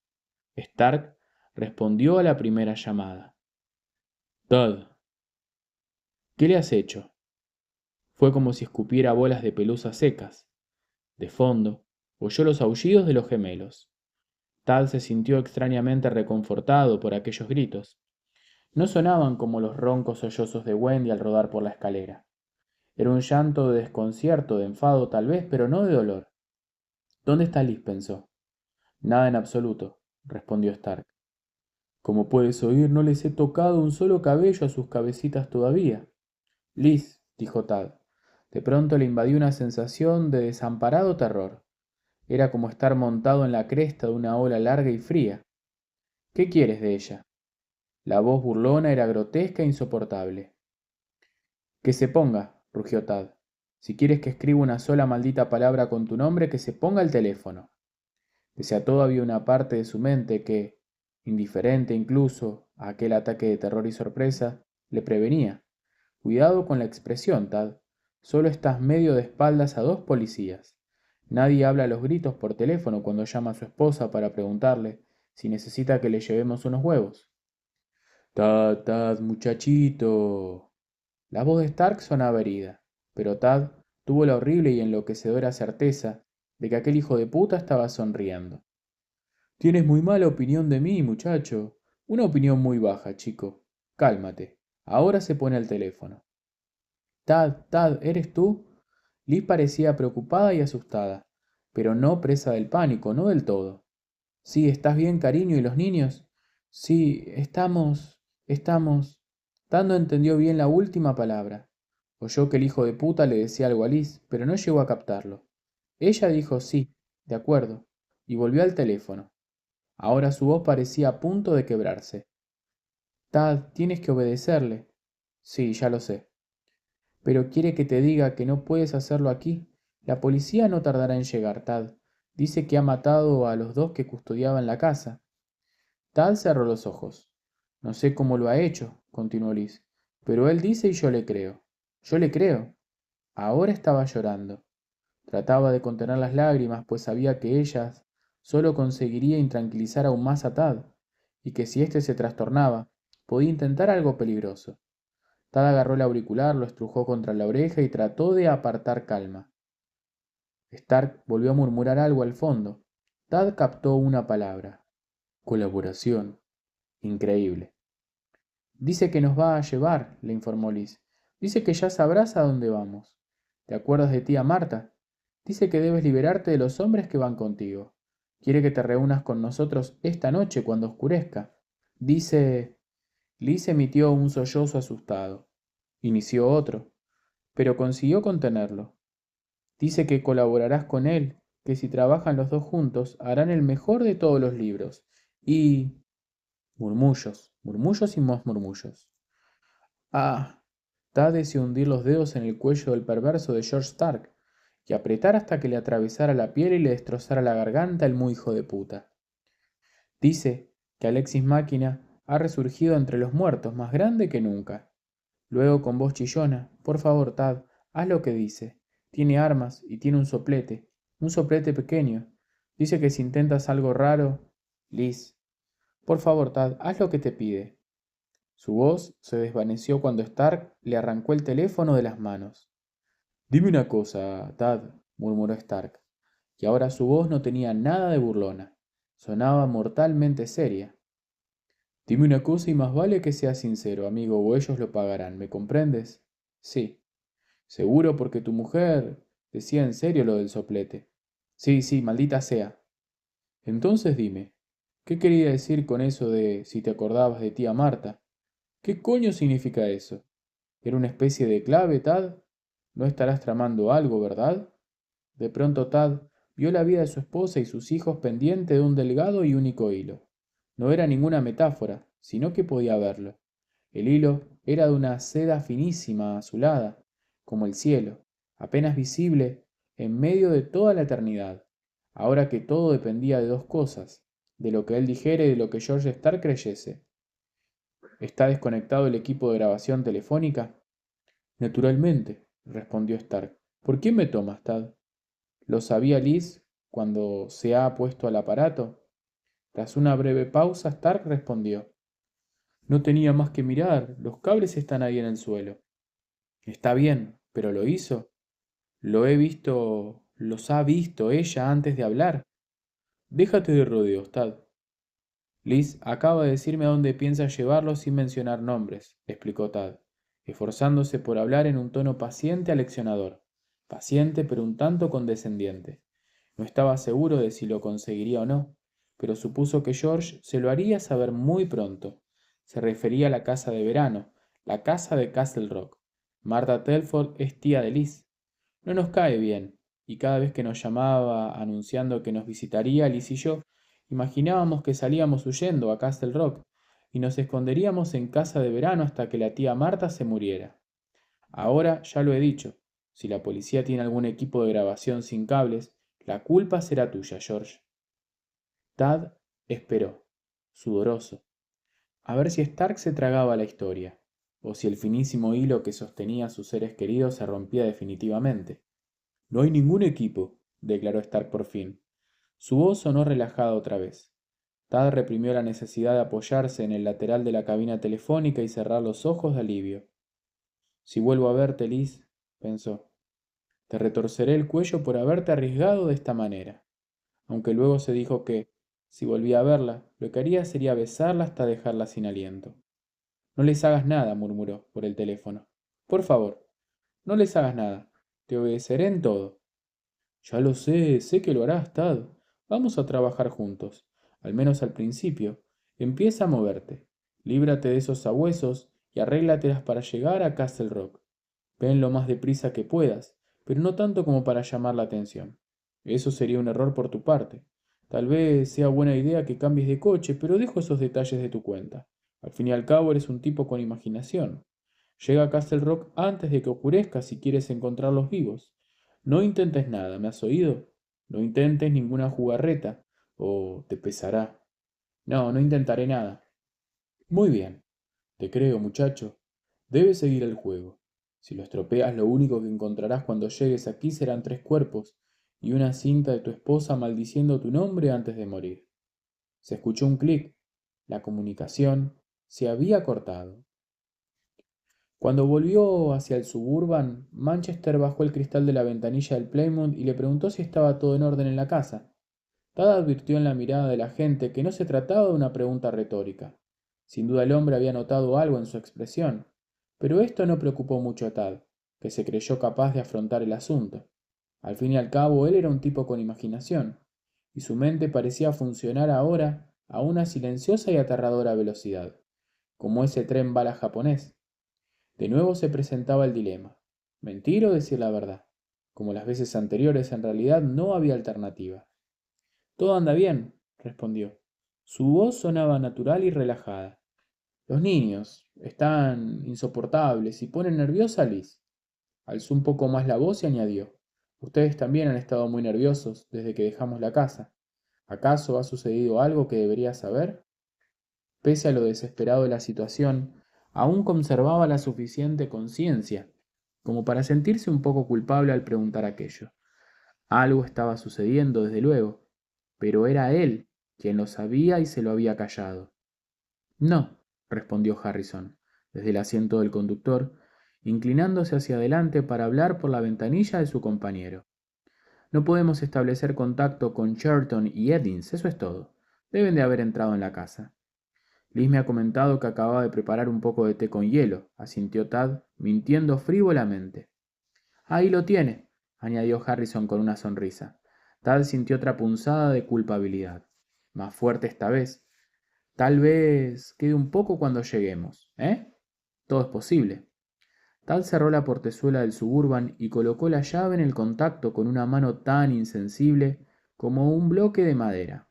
Stark respondió a la primera llamada. Todd, ¿qué le has hecho? Fue como si escupiera bolas de pelusa secas. De fondo, oyó los aullidos de los gemelos. Tad se sintió extrañamente reconfortado por aquellos gritos. No sonaban como los roncos sollozos de Wendy al rodar por la escalera. Era un llanto de desconcierto, de enfado tal vez, pero no de dolor. ¿Dónde está Liz?, pensó. Nada en absoluto, respondió Stark. Como puedes oír, no les he tocado un solo cabello a sus cabecitas todavía. Liz, dijo Tad. De pronto le invadió una sensación de desamparado terror. Era como estar montado en la cresta de una ola larga y fría. ¿Qué quieres de ella? La voz burlona era grotesca e insoportable. Que se ponga, rugió Tad. Si quieres que escriba una sola maldita palabra con tu nombre, que se ponga el teléfono. Pese a todo había una parte de su mente que, indiferente incluso a aquel ataque de terror y sorpresa, le prevenía. Cuidado con la expresión, Tad. Solo estás medio de espaldas a 2 policías. Nadie habla a los gritos por teléfono cuando llama a su esposa para preguntarle si necesita que le llevemos unos huevos. Tad, Tad, muchachito. La voz de Stark sonaba herida, pero Tad tuvo la horrible y enloquecedora certeza de que aquel hijo de puta estaba sonriendo. Tienes muy mala opinión de mí, muchacho. Una opinión muy baja, chico. Cálmate. Ahora se pone al teléfono. Tad, ¿eres tú? Liz parecía preocupada y asustada, pero no presa del pánico, no del todo. Sí, ¿estás bien, cariño, y los niños? Sí, estamos. Tad no entendió bien la última palabra. Oyó que el hijo de puta le decía algo a Liz, pero no llegó a captarlo. Ella dijo sí, de acuerdo, y volvió al teléfono. Ahora su voz parecía a punto de quebrarse. Tad, tienes que obedecerle. Sí, ya lo sé. Pero quiere que te diga que no puedes hacerlo aquí. La policía no tardará en llegar, Tad. Dice que ha matado a los 2 que custodiaban la casa. Tad cerró los ojos. No sé cómo lo ha hecho, continuó Liz, pero él dice y yo le creo. Yo le creo. Ahora estaba llorando. Trataba de contener las lágrimas, pues sabía que ellas solo conseguiría intranquilizar aún más a Tad, y que si éste se trastornaba, podía intentar algo peligroso. Tad agarró el auricular, lo estrujó contra la oreja y trató de apartar calma. Stark volvió a murmurar algo al fondo. Tad captó una palabra. Colaboración. Increíble. Dice que nos va a llevar, le informó Liz. Dice que ya sabrás a dónde vamos. ¿Te acuerdas de tía Marta? Dice que debes liberarte de los hombres que van contigo. Quiere que te reúnas con nosotros esta noche cuando oscurezca. Dice... Liz emitió un sollozo asustado. Inició otro, pero consiguió contenerlo. Dice que colaborarás con él, que si trabajan los dos juntos harán el mejor de todos los libros. Y... murmullos, murmullos y más murmullos. Ah, Tad deseó hundir los dedos en el cuello del perverso de George Stark y apretar hasta que le atravesara la piel y le destrozara la garganta el muy hijo de puta. Dice que Alexis Máquina ha resurgido entre los muertos más grande que nunca. Luego con voz chillona, por favor, Tad, haz lo que dice. Tiene armas y tiene un soplete pequeño. Dice que si intentas algo raro... Liz, por favor, Tad, haz lo que te pide. Su voz se desvaneció cuando Stark le arrancó el teléfono de las manos. Dime una cosa, Tad, murmuró Stark, y ahora su voz no tenía nada de burlona. Sonaba mortalmente seria. Dime una cosa y más vale que seas sincero, amigo, o ellos lo pagarán, ¿me comprendes? Sí. Seguro porque tu mujer decía en serio lo del soplete. Sí, sí, maldita sea. Entonces dime, ¿qué quería decir con eso de si te acordabas de tía Marta? ¿Qué coño significa eso? ¿Era una especie de clave, Tad? No estarás tramando algo, ¿verdad? De pronto Tad vio la vida de su esposa y sus hijos pendiente de un delgado y único hilo. No era ninguna metáfora, sino que podía verlo. El hilo era de una seda finísima, azulada, como el cielo, apenas visible en medio de toda la eternidad, ahora que todo dependía de dos cosas, de lo que él dijera y de lo que George Stark creyese. ¿Está desconectado el equipo de grabación telefónica? Naturalmente, respondió Stark. ¿Por qué me tomas, Tad? ¿Lo sabía Liz cuando se ha puesto al aparato? Tras una breve pausa, Stark respondió. No tenía más que mirar, los cables están ahí en el suelo. Está bien, pero lo hizo. Lo he visto, los ha visto ella antes de hablar. Déjate de rodeos, Tad. Liz acaba de decirme a dónde piensa llevarlo sin mencionar nombres, explicó Tad, esforzándose por hablar en un tono paciente aleccionador, paciente pero un tanto condescendiente. No estaba seguro de si lo conseguiría o no, pero supuso que George se lo haría saber muy pronto. Se refería a la casa de verano, la casa de Castle Rock. Marta Telford es tía de Liz. No nos cae bien, y cada vez que nos llamaba anunciando que nos visitaría Liz y yo, imaginábamos que salíamos huyendo a Castle Rock y nos esconderíamos en casa de verano hasta que la tía Marta se muriera. Ahora ya lo he dicho, si la policía tiene algún equipo de grabación sin cables, la culpa será tuya, George. Tad esperó, sudoroso, a ver si Stark se tragaba la historia, o si el finísimo hilo que sostenía a sus seres queridos se rompía definitivamente. No hay ningún equipo, declaró Stark por fin. Su voz sonó relajada otra vez. Tad reprimió la necesidad de apoyarse en el lateral de la cabina telefónica y cerrar los ojos de alivio. Si vuelvo a verte, Liz, pensó, te retorceré el cuello por haberte arriesgado de esta manera. Aunque luego se dijo que, si volvía a verla, lo que haría sería besarla hasta dejarla sin aliento. No les hagas nada, murmuró por el teléfono. Por favor, no les hagas nada. Te obedeceré en todo. Ya lo sé que lo harás, Tad. Vamos a trabajar juntos, al menos al principio. Empieza a moverte. Líbrate de esos sabuesos y arréglatelas para llegar a Castle Rock. Ven lo más deprisa que puedas, pero no tanto como para llamar la atención. Eso sería un error por tu parte. Tal vez sea buena idea que cambies de coche, pero dejo esos detalles de tu cuenta. Al fin y al cabo eres un tipo con imaginación. Llega a Castle Rock antes de que oscurezca si quieres encontrarlos vivos. No intentes nada, ¿me has oído? No intentes ninguna jugarreta, o te pesará. No, no intentaré nada. Muy bien. Te creo, muchacho. Debes seguir el juego. Si lo estropeas, lo único que encontrarás cuando llegues aquí serán 3 cuerpos y una cinta de tu esposa maldiciendo tu nombre antes de morir. Se escuchó un clic. La comunicación se había cortado. Cuando volvió hacia el Suburban, Manchester bajó el cristal de la ventanilla del Plymouth y le preguntó si estaba todo en orden en la casa. Tad advirtió en la mirada de la gente que no se trataba de una pregunta retórica. Sin duda el hombre había notado algo en su expresión, pero esto no preocupó mucho a Tad, que se creyó capaz de afrontar el asunto. Al fin y al cabo, él era un tipo con imaginación, y su mente parecía funcionar ahora a una silenciosa y aterradora velocidad, como ese tren bala japonés. De nuevo se presentaba el dilema: mentir o decir la verdad. Como las veces anteriores, en realidad no había alternativa. Todo anda bien, respondió. Su voz sonaba natural y relajada. Los niños están insoportables y ponen nerviosa a Liz. Alzó un poco más la voz y añadió: ustedes también han estado muy nerviosos desde que dejamos la casa. ¿Acaso ha sucedido algo que debería saber? Pese a lo desesperado de la situación, aún conservaba la suficiente conciencia como para sentirse un poco culpable al preguntar aquello. Algo estaba sucediendo, desde luego, pero era él quien lo sabía y se lo había callado. No, respondió Harrison, desde el asiento del conductor, inclinándose hacia adelante para hablar por la ventanilla de su compañero. No podemos establecer contacto con Sherton y Eddins, eso es todo. Deben de haber entrado en la casa. Liz me ha comentado que acababa de preparar un poco de té con hielo, asintió Tad, mintiendo frívolamente. Ahí lo tiene, añadió Harrison con una sonrisa. Tad sintió otra punzada de culpabilidad, más fuerte esta vez. Tal vez quede un poco cuando lleguemos, ¿eh? Todo es posible. Tad cerró la portezuela del Suburban y colocó la llave en el contacto con una mano tan insensible como un bloque de madera.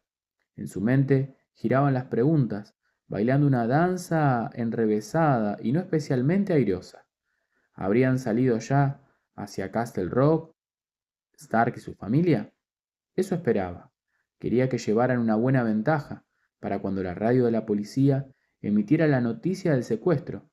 En su mente giraban las preguntas, bailando una danza enrevesada y no especialmente airosa. ¿Habrían salido ya hacia Castle Rock, Stark y su familia? Eso esperaba. Quería que llevaran una buena ventaja para cuando la radio de la policía emitiera la noticia del secuestro.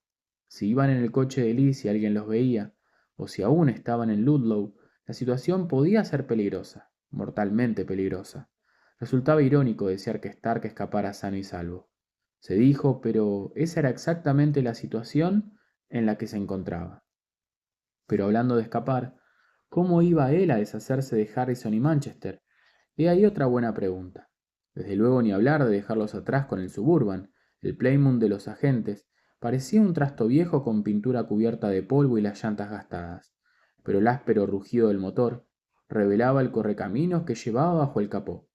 Si iban en el coche de Liz y alguien los veía, o si aún estaban en Ludlow, la situación podía ser peligrosa, mortalmente peligrosa. Resultaba irónico desear que Stark escapara sano y salvo. Se dijo, pero esa era exactamente la situación en la que se encontraba. Pero hablando de escapar, ¿cómo iba él a deshacerse de Harrison y Manchester? He ahí otra buena pregunta. Desde luego ni hablar de dejarlos atrás con el Suburban. El Plymouth de los agentes parecía un trasto viejo con pintura cubierta de polvo y las llantas gastadas, pero el áspero rugido del motor revelaba el correcaminos que llevaba bajo el capó.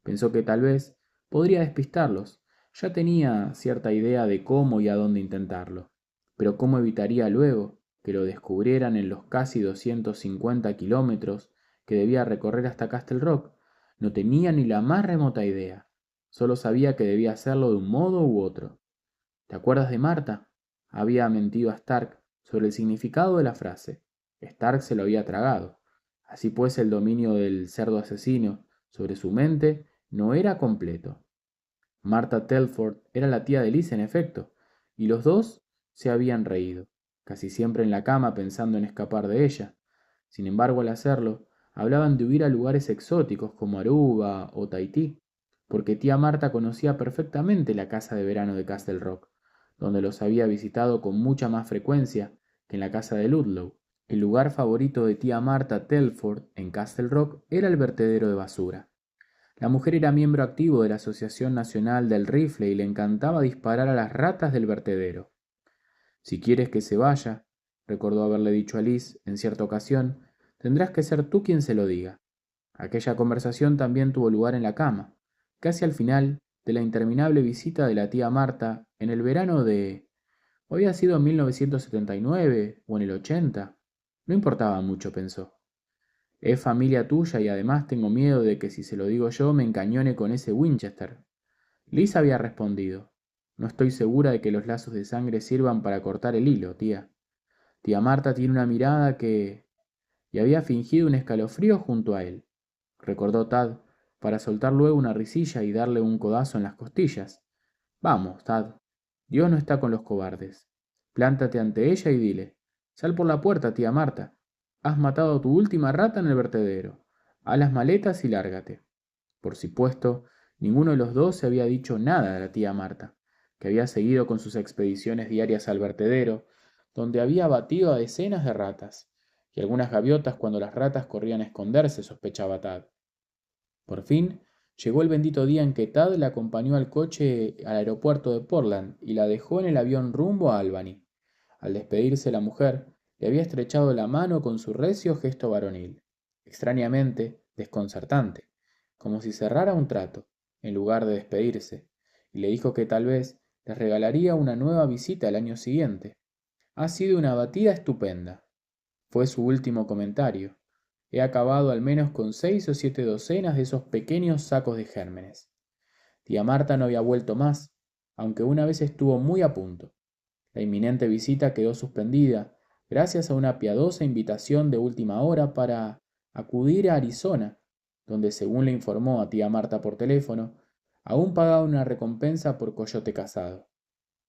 Pensó que tal vez podría despistarlos. Ya tenía cierta idea de cómo y a dónde intentarlo, pero cómo evitaría luego que lo descubrieran en los casi 250 kilómetros que debía recorrer hasta Castle Rock. No tenía ni la más remota idea. Solo sabía que debía hacerlo de un modo u otro. ¿Te acuerdas de Marta? Había mentido a Stark sobre el significado de la frase. Stark se lo había tragado. Así pues, el dominio del cerdo asesino sobre su mente no era completo. Marta Telford era la tía de Liz, en efecto, y los dos se habían reído, casi siempre en la cama pensando en escapar de ella. Sin embargo, al hacerlo, hablaban de huir a lugares exóticos como Aruba o Tahití, porque tía Marta conocía perfectamente la casa de verano de Castle Rock, donde los había visitado con mucha más frecuencia que en la casa de Ludlow. El lugar favorito de tía Marta Telford en Castle Rock era el vertedero de basura. La mujer era miembro activo de la Asociación Nacional del Rifle y le encantaba disparar a las ratas del vertedero. Si quieres que se vaya, recordó haberle dicho a Liz en cierta ocasión, tendrás que ser tú quien se lo diga. Aquella conversación también tuvo lugar en la cama, casi al final de la interminable visita de la tía Marta en el verano de... ¿O había sido en 1979 o en el 80? No importaba mucho, pensó. Es familia tuya y además tengo miedo de que si se lo digo yo me encañone con ese Winchester. Liz había respondido: no estoy segura de que los lazos de sangre sirvan para cortar el hilo, tía. Tía Marta tiene una mirada que... Y había fingido un escalofrío junto a él. Recordó Tad, para soltar luego una risilla y darle un codazo en las costillas. Vamos, Tad. Dios no está con los cobardes. Plántate ante ella y dile: sal por la puerta, tía Marta. Has matado a tu última rata en el vertedero. Haz las maletas y lárgate. Por supuesto, ninguno de los dos se había dicho nada a la tía Marta, que había seguido con sus expediciones diarias al vertedero, donde había abatido a decenas de ratas, y algunas gaviotas cuando las ratas corrían a esconderse, sospechaba Tad. Por fin, llegó el bendito día en que Tad la acompañó al coche al aeropuerto de Portland y la dejó en el avión rumbo a Albany. Al despedirse la mujer, le había estrechado la mano con su recio gesto varonil, extrañamente desconcertante, como si cerrara un trato, en lugar de despedirse, y le dijo que tal vez les regalaría una nueva visita el año siguiente. Ha sido una batida estupenda, fue su último comentario. He acabado al menos con 6 o 7 docenas de esos pequeños sacos de gérmenes. Tía Marta no había vuelto más, aunque una vez estuvo muy a punto. La inminente visita quedó suspendida gracias a una piadosa invitación de última hora para acudir a Arizona, donde, según le informó a tía Marta por teléfono, aún pagaba una recompensa por coyote cazado.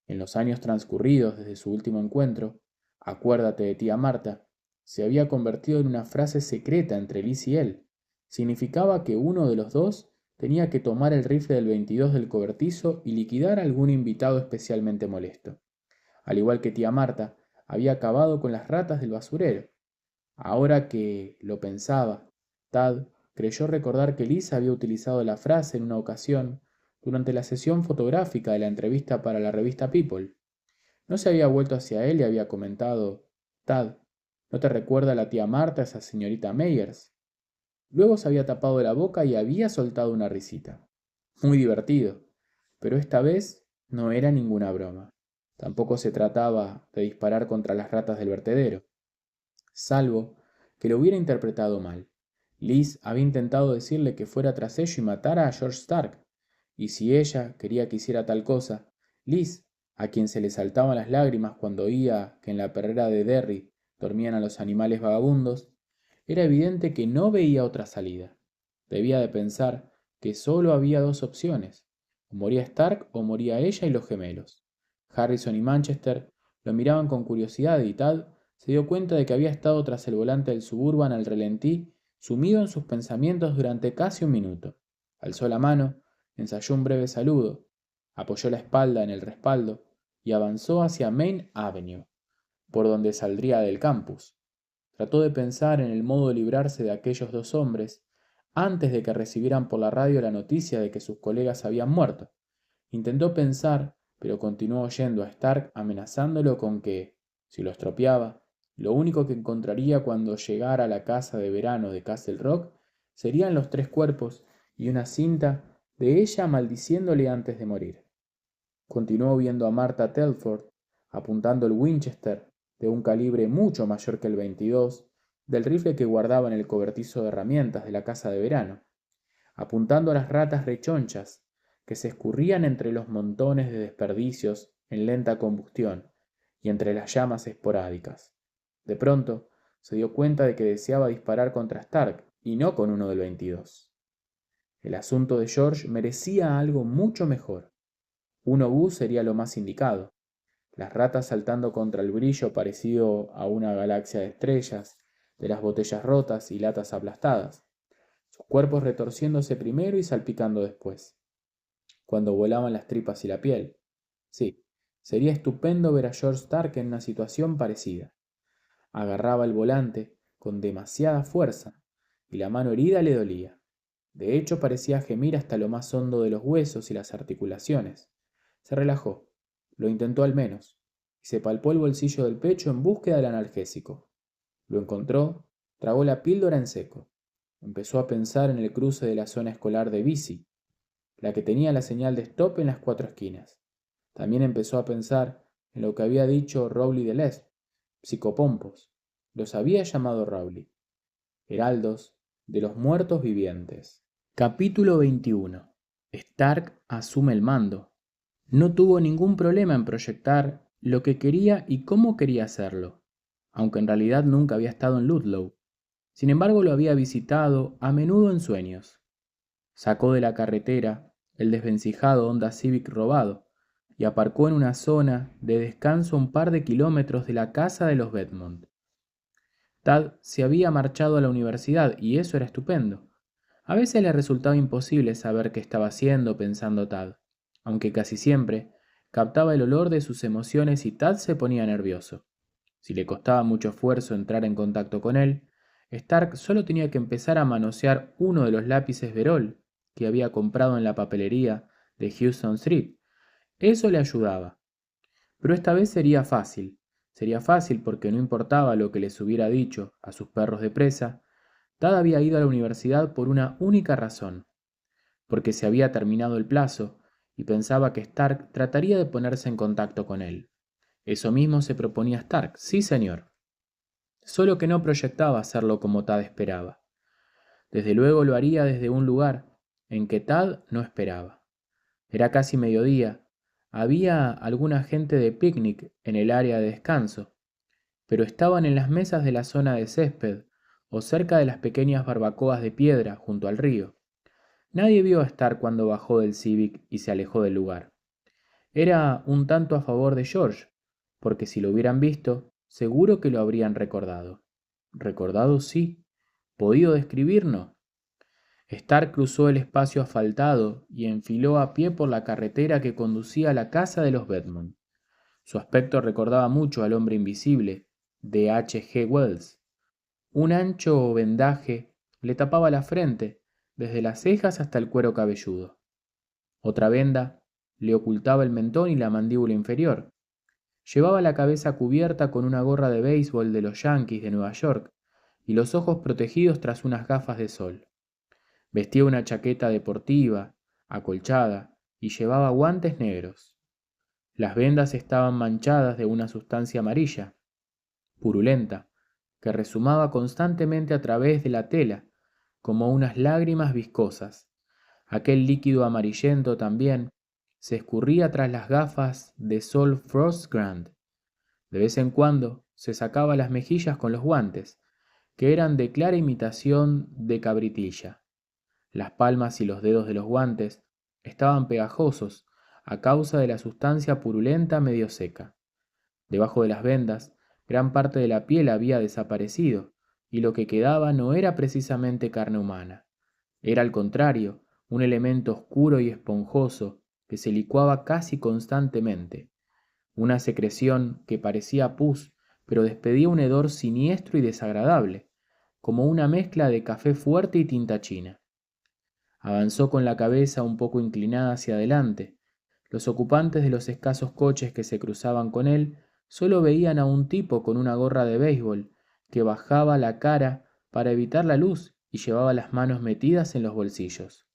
En los años transcurridos desde su último encuentro, acuérdate de tía Marta, se había convertido en una frase secreta entre Liz y él. Significaba que uno de los dos tenía que tomar el rifle del 22 del cobertizo y liquidar a algún invitado especialmente molesto. Al igual que tía Marta, había acabado con las ratas del basurero. Ahora que lo pensaba, Tad creyó recordar que Liz había utilizado la frase en una ocasión durante la sesión fotográfica de la entrevista para la revista People. No se había vuelto hacia él y había comentado: Tad, ¿no te recuerda la tía Marta, esa señorita Meyers? Luego se había tapado la boca y había soltado una risita. Muy divertido, pero esta vez no era ninguna broma. Tampoco se trataba de disparar contra las ratas del vertedero, salvo que lo hubiera interpretado mal. Liz había intentado decirle que fuera tras ello y matara a George Stark, y si ella quería que hiciera tal cosa, Liz, a quien se le saltaban las lágrimas cuando oía que en la perrera de Derry dormían a los animales vagabundos, era evidente que no veía otra salida. Debía de pensar que solo había dos opciones: o moría Stark o moría ella y los gemelos. Harrison y Manchester lo miraban con curiosidad y Tad se dio cuenta de que había estado tras el volante del Suburban al relentí, sumido en sus pensamientos durante casi un minuto. Alzó la mano, ensayó un breve saludo, apoyó la espalda en el respaldo y avanzó hacia Main Avenue, por donde saldría del campus. Trató de pensar en el modo de librarse de aquellos dos hombres antes de que recibieran por la radio la noticia de que sus colegas habían muerto. Intentó pensar, pero continuó oyendo a Stark amenazándolo con que, si lo estropeaba, lo único que encontraría cuando llegara a la casa de verano de Castle Rock serían los 3 cuerpos y una cinta de ella maldiciéndole antes de morir. Continuó viendo a Marta Telford apuntando el Winchester de un calibre mucho mayor que el 22 del rifle que guardaba en el cobertizo de herramientas de la casa de verano, apuntando a las ratas rechonchas que se escurrían entre los montones de desperdicios en lenta combustión y entre las llamas esporádicas. De pronto se dio cuenta de que deseaba disparar contra Stark y no con uno del 22. El asunto de George merecía algo mucho mejor. Un obús sería lo más indicado. Las ratas saltando contra el brillo parecido a una galaxia de estrellas, de las botellas rotas y latas aplastadas, sus cuerpos retorciéndose primero y salpicando después, cuando volaban las tripas y la piel. Sí, sería estupendo ver a George Stark en una situación parecida. Agarraba el volante con demasiada fuerza y la mano herida le dolía. De hecho, parecía gemir hasta lo más hondo de los huesos y las articulaciones. Se relajó, lo intentó al menos, y se palpó el bolsillo del pecho en búsqueda del analgésico. Lo encontró, tragó la píldora en seco. Empezó a pensar en el cruce de la zona escolar de Bici, la que tenía la señal de stop en las 4 esquinas. También empezó a pensar en lo que había dicho Rowley de Les, psicopompos. Los había llamado Rowley, heraldos de los muertos vivientes. Capítulo 21. Stark asume el mando. No tuvo ningún problema en proyectar lo que quería y cómo quería hacerlo, aunque en realidad nunca había estado en Ludlow. Sin embargo, lo había visitado a menudo en sueños. Sacó de la carretera el desvencijado Honda Civic robado y aparcó en una zona de descanso a un par de kilómetros de la casa de los Bedmont. Tad se había marchado a la universidad y eso era estupendo. A veces le resultaba imposible saber qué estaba haciendo pensando Tad, aunque casi siempre captaba el olor de sus emociones y Tad se ponía nervioso. Si le costaba mucho esfuerzo entrar en contacto con él, Stark solo tenía que empezar a manosear uno de los lápices Verol que había comprado en la papelería de Houston Street. Eso le ayudaba. Pero esta vez sería fácil. Sería fácil porque no importaba lo que les hubiera dicho a sus perros de presa, Tad había ido a la universidad por una única razón, porque se había terminado el plazo y pensaba que Stark trataría de ponerse en contacto con él. Eso mismo se proponía Stark, sí señor. Solo que no proyectaba hacerlo como Tad esperaba. Desde luego lo haría desde un lugar en que Tad no esperaba. Era casi mediodía. Había alguna gente de picnic en el área de descanso, pero estaban en las mesas de la zona de césped o cerca de las pequeñas barbacoas de piedra junto al río. Nadie vio a Stark cuando bajó del Civic y se alejó del lugar. Era un tanto a favor de George, porque si lo hubieran visto, seguro que lo habrían recordado. Recordado sí, podido describir no. Stark cruzó el espacio asfaltado y enfiló a pie por la carretera que conducía a la casa de los Bedmont. Su aspecto recordaba mucho al hombre invisible de H. G. Wells. Un ancho vendaje le tapaba la frente, desde las cejas hasta el cuero cabelludo. Otra venda le ocultaba el mentón y la mandíbula inferior. Llevaba la cabeza cubierta con una gorra de béisbol de los Yankees de Nueva York y los ojos protegidos tras unas gafas de sol. Vestía una chaqueta deportiva, acolchada, y llevaba guantes negros. Las vendas estaban manchadas de una sustancia amarilla, purulenta, que rezumaba constantemente a través de la tela, como unas lágrimas viscosas. Aquel líquido amarillento también se escurría tras las gafas de sol Frost Grand. De vez en cuando se sacaba las mejillas con los guantes, que eran de clara imitación de cabritilla. Las palmas y los dedos de los guantes estaban pegajosos a causa de la sustancia purulenta medio seca. Debajo de las vendas, gran parte de la piel había desaparecido, y lo que quedaba no era precisamente carne humana. Era al contrario, un elemento oscuro y esponjoso que se licuaba casi constantemente, una secreción que parecía pus, pero despedía un hedor siniestro y desagradable, como una mezcla de café fuerte y tinta china. Avanzó con la cabeza un poco inclinada hacia adelante. Los ocupantes de los escasos coches que se cruzaban con él solo veían a un tipo con una gorra de béisbol que bajaba la cara para evitar la luz y llevaba las manos metidas en los bolsillos.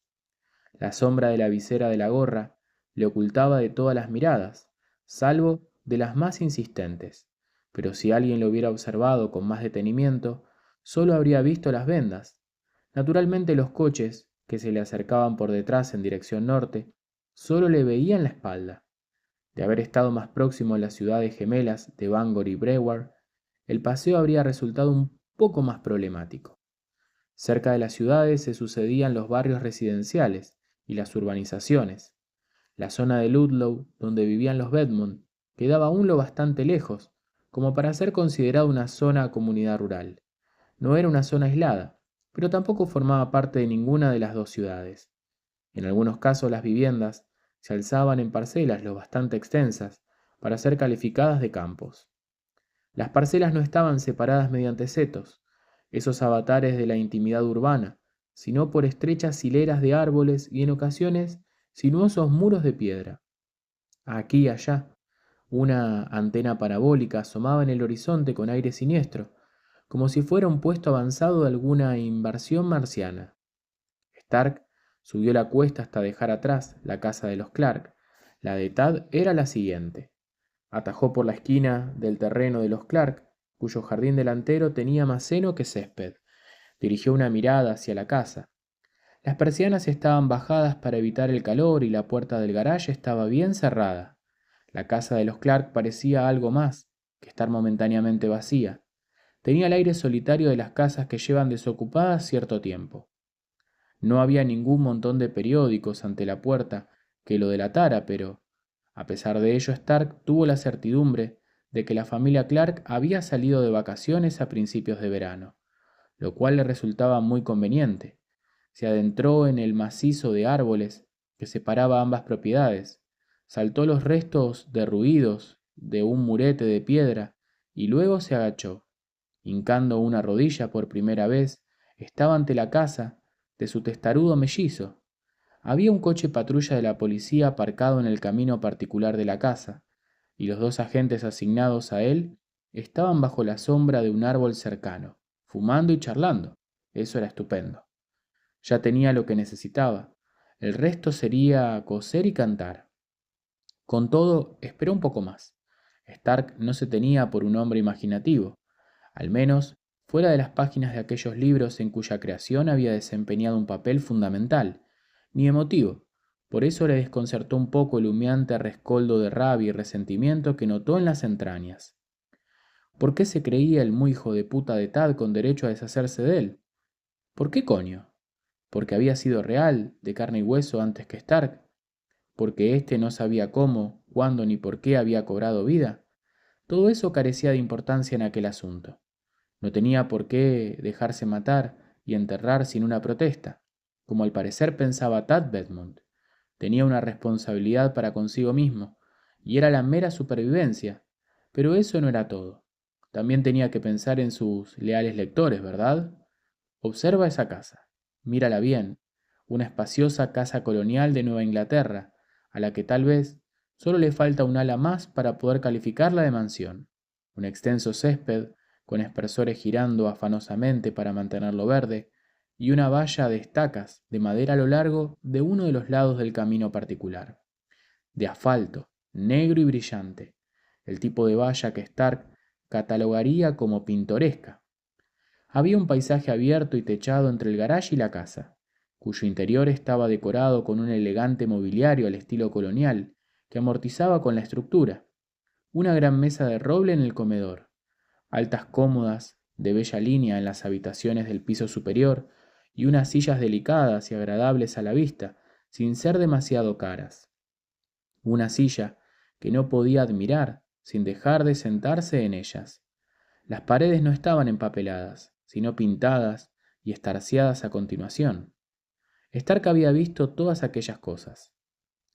La sombra de la visera de la gorra le ocultaba de todas las miradas, salvo de las más insistentes, pero si alguien lo hubiera observado con más detenimiento, solo habría visto las vendas. Naturalmente los coches, que se le acercaban por detrás en dirección norte, solo le veían la espalda. De haber estado más próximo a las ciudades gemelas de Bangor y Brevard, el paseo habría resultado un poco más problemático. Cerca de las ciudades se sucedían los barrios residenciales y las urbanizaciones. La zona de Ludlow, donde vivían los Bedmont, quedaba aún lo bastante lejos, como para ser considerada una zona comunidad rural. No era una zona aislada, pero tampoco formaba parte de ninguna de las dos ciudades. En algunos casos las viviendas se alzaban en parcelas lo bastante extensas para ser calificadas de campos. Las parcelas no estaban separadas mediante setos, esos avatares de la intimidad urbana, sino por estrechas hileras de árboles y en ocasiones sinuosos muros de piedra. Aquí y allá, una antena parabólica asomaba en el horizonte con aire siniestro, como si fuera un puesto avanzado de alguna invasión marciana. Stark subió la cuesta hasta dejar atrás la casa de los Clark. La de Tad era la siguiente. Atajó por la esquina del terreno de los Clark, cuyo jardín delantero tenía más seno que césped. Dirigió una mirada hacia la casa. Las persianas estaban bajadas para evitar el calor y la puerta del garaje estaba bien cerrada. La casa de los Clark parecía algo más que estar momentáneamente vacía. Tenía el aire solitario de las casas que llevan desocupadas cierto tiempo. No había ningún montón de periódicos ante la puerta que lo delatara, pero, a pesar de ello, Stark tuvo la certidumbre de que la familia Clark había salido de vacaciones a principios de verano, lo cual le resultaba muy conveniente. Se adentró en el macizo de árboles que separaba ambas propiedades, saltó los restos derruidos de un murete de piedra y luego se agachó. Hincando una rodilla por primera vez, estaba ante la casa de su testarudo mellizo. Había un coche patrulla de la policía aparcado en el camino particular de la casa, y los dos agentes asignados a él estaban bajo la sombra de un árbol cercano, fumando y charlando. Eso era estupendo. Ya tenía lo que necesitaba. El resto sería coser y cantar. Con todo, esperó un poco más. Stark no se tenía por un hombre imaginativo, al menos fuera de las páginas de aquellos libros en cuya creación había desempeñado un papel fundamental, ni emotivo. Por eso le desconcertó un poco el humeante rescoldo de rabia y resentimiento que notó en las entrañas. ¿Por qué se creía el muy hijo de puta de Tad con derecho a deshacerse de él? ¿Por qué coño? ¿Porque había sido real, de carne y hueso antes que Stark? ¿Porque éste no sabía cómo, cuándo ni por qué había cobrado vida? Todo eso carecía de importancia en aquel asunto. No tenía por qué dejarse matar y enterrar sin una protesta, como al parecer pensaba Tad Bedmont. Tenía una responsabilidad para consigo mismo, y era la mera supervivencia, pero eso no era todo. También tenía que pensar en sus leales lectores, ¿verdad? Observa esa casa, mírala bien, una espaciosa casa colonial de Nueva Inglaterra, a la que tal vez solo le falta un ala más para poder calificarla de mansión. Un extenso césped, con aspersores girando afanosamente para mantenerlo verde, y una valla de estacas de madera a lo largo de uno de los lados del camino particular. De asfalto, negro y brillante, el tipo de valla que Stark catalogaría como pintoresca. Había un paisaje abierto y techado entre el garaje y la casa, cuyo interior estaba decorado con un elegante mobiliario al estilo colonial, que amortizaba con la estructura. Una gran mesa de roble en el comedor, altas cómodas de bella línea en las habitaciones del piso superior y unas sillas delicadas y agradables a la vista, sin ser demasiado caras. Una silla que no podía admirar sin dejar de sentarse en ellas. Las paredes no estaban empapeladas, sino pintadas y estarciadas a continuación. Stark había visto todas aquellas cosas.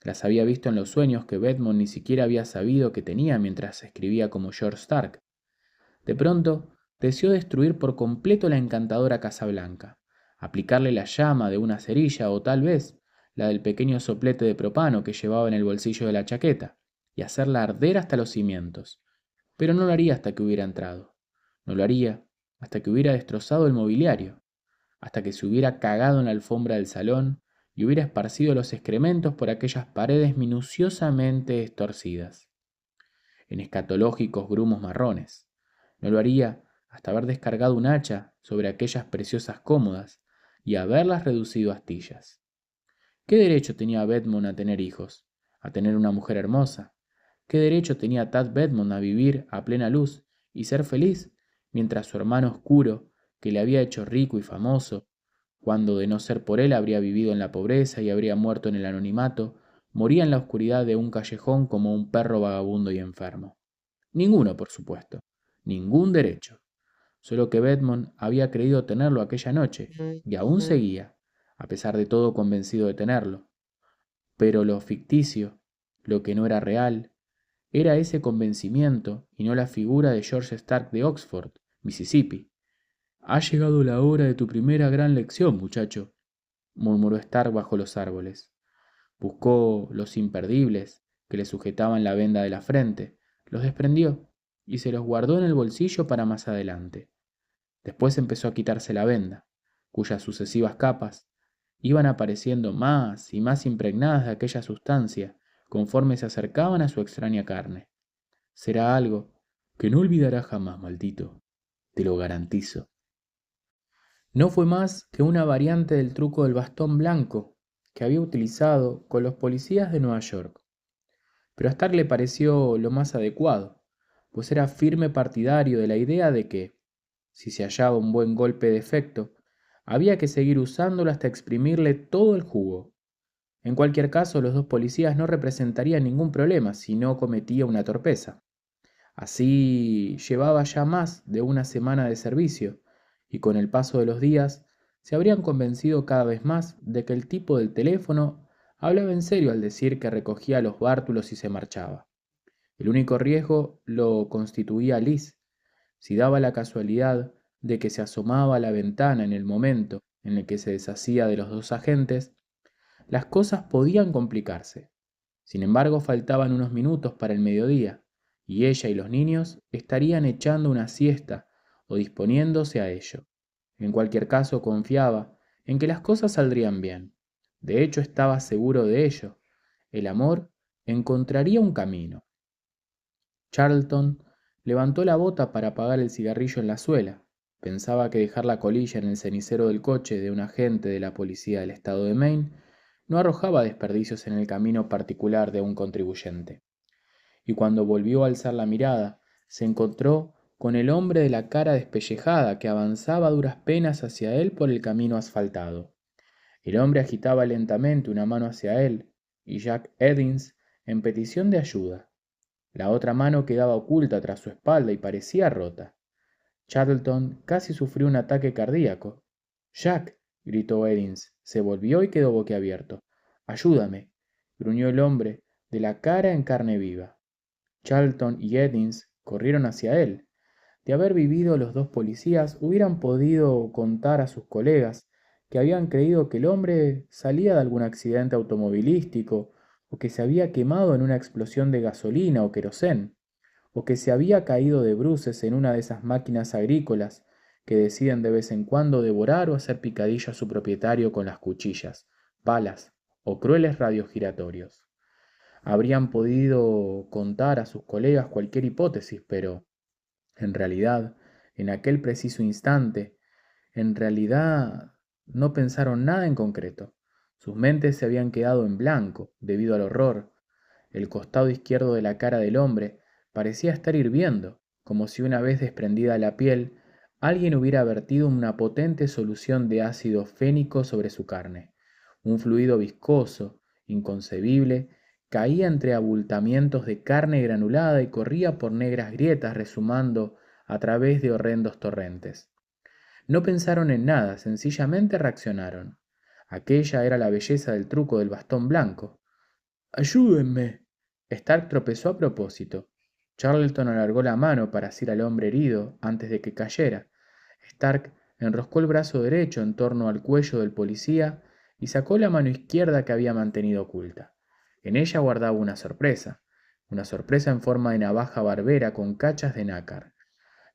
Las había visto en los sueños que Bedmont ni siquiera había sabido que tenía mientras escribía como George Stark. De pronto, deseó destruir por completo la encantadora Casa Blanca, aplicarle la llama de una cerilla o tal vez la del pequeño soplete de propano que llevaba en el bolsillo de la chaqueta, y hacerla arder hasta los cimientos. Pero no lo haría hasta que hubiera entrado. No lo haría hasta que hubiera destrozado el mobiliario, hasta que se hubiera cagado en la alfombra del salón y hubiera esparcido los excrementos por aquellas paredes minuciosamente estorcidas, en escatológicos grumos marrones. No lo haría hasta haber descargado un hacha sobre aquellas preciosas cómodas y haberlas reducido a astillas. ¿Qué derecho tenía Bedmont a tener hijos? ¿A tener una mujer hermosa? ¿Qué derecho tenía Tad Bedmont a vivir a plena luz y ser feliz mientras su hermano oscuro, que le había hecho rico y famoso, cuando de no ser por él habría vivido en la pobreza y habría muerto en el anonimato, moría en la oscuridad de un callejón como un perro vagabundo y enfermo? Ninguno, por supuesto, ningún derecho. Solo que Bedmont había creído tenerlo aquella noche, y aún seguía, a pesar de todo, convencido de tenerlo. Pero lo ficticio, lo que no era real, era ese convencimiento y no la figura de George Stark de Oxford, Mississippi. Ha llegado la hora de tu primera gran lección, muchacho, murmuró Stark bajo los árboles. Buscó los imperdibles que le sujetaban la venda de la frente, los desprendió y se los guardó en el bolsillo para más adelante. Después empezó a quitarse la venda, cuyas sucesivas capas iban apareciendo más y más impregnadas de aquella sustancia conforme se acercaban a su extraña carne. Será algo que no olvidará jamás, maldito, te lo garantizo. No fue más que una variante del truco del bastón blanco que había utilizado con los policías de Nueva York, pero a Stark le pareció lo más adecuado, pues era firme partidario de la idea de que, si se hallaba un buen golpe de efecto, había que seguir usándolo hasta exprimirle todo el jugo. En cualquier caso, los dos policías no representarían ningún problema si no cometía una torpeza. Así llevaba ya más de una semana de servicio, y con el paso de los días se habrían convencido cada vez más de que el tipo del teléfono hablaba en serio al decir que recogía los bártulos y se marchaba. El único riesgo lo constituía Liz, Si daba la casualidad de que se asomaba a la ventana en el momento en el que se deshacía de los dos agentes, las cosas podían complicarse. Sin embargo, faltaban unos minutos para el mediodía, y ella y los niños estarían echando una siesta o disponiéndose a ello. En cualquier caso, confiaba en que las cosas saldrían bien. De hecho, estaba seguro de ello. El amor encontraría un camino. Charlton levantó la bota para apagar el cigarrillo en la suela. Pensaba que dejar la colilla en el cenicero del coche de un agente de la policía del estado de Maine no arrojaba desperdicios en el camino particular de un contribuyente. Y cuando volvió a alzar la mirada, se encontró con el hombre de la cara despellejada que avanzaba a duras penas hacia él por el camino asfaltado. El hombre agitaba lentamente una mano hacia él, y Jack Eddins en petición de ayuda. La otra mano quedaba oculta tras su espalda y parecía rota. Charlton casi sufrió un ataque cardíaco. «Jack», gritó Eddins, se volvió y quedó boquiabierto. «Ayúdame», gruñó el hombre, de la cara en carne viva. Charlton y Eddins corrieron hacia él. De haber vivido, los dos policías hubieran podido contar a sus colegas que habían creído que el hombre salía de algún accidente automovilístico, o que se había quemado en una explosión de gasolina o querosén, o que se había caído de bruces en una de esas máquinas agrícolas que deciden de vez en cuando devorar o hacer picadillo a su propietario con las cuchillas, balas o crueles radios giratorios. Habrían podido contar a sus colegas cualquier hipótesis, pero, en realidad, en aquel preciso instante, en realidad no pensaron nada en concreto. Sus mentes se habían quedado en blanco debido al horror. El costado izquierdo de la cara del hombre parecía estar hirviendo, como si una vez desprendida la piel, alguien hubiera vertido una potente solución de ácido fénico sobre su carne. Un fluido viscoso, inconcebible, caía entre abultamientos de carne granulada y corría por negras grietas resumando a través de horrendos torrentes. No pensaron en nada, sencillamente reaccionaron. Aquella era la belleza del truco del bastón blanco. «¡Ayúdenme!». Stark tropezó a propósito. Charlton alargó la mano para asir al hombre herido antes de que cayera. Stark enroscó el brazo derecho en torno al cuello del policía y sacó la mano izquierda que había mantenido oculta. En ella guardaba una sorpresa en forma de navaja barbera con cachas de nácar.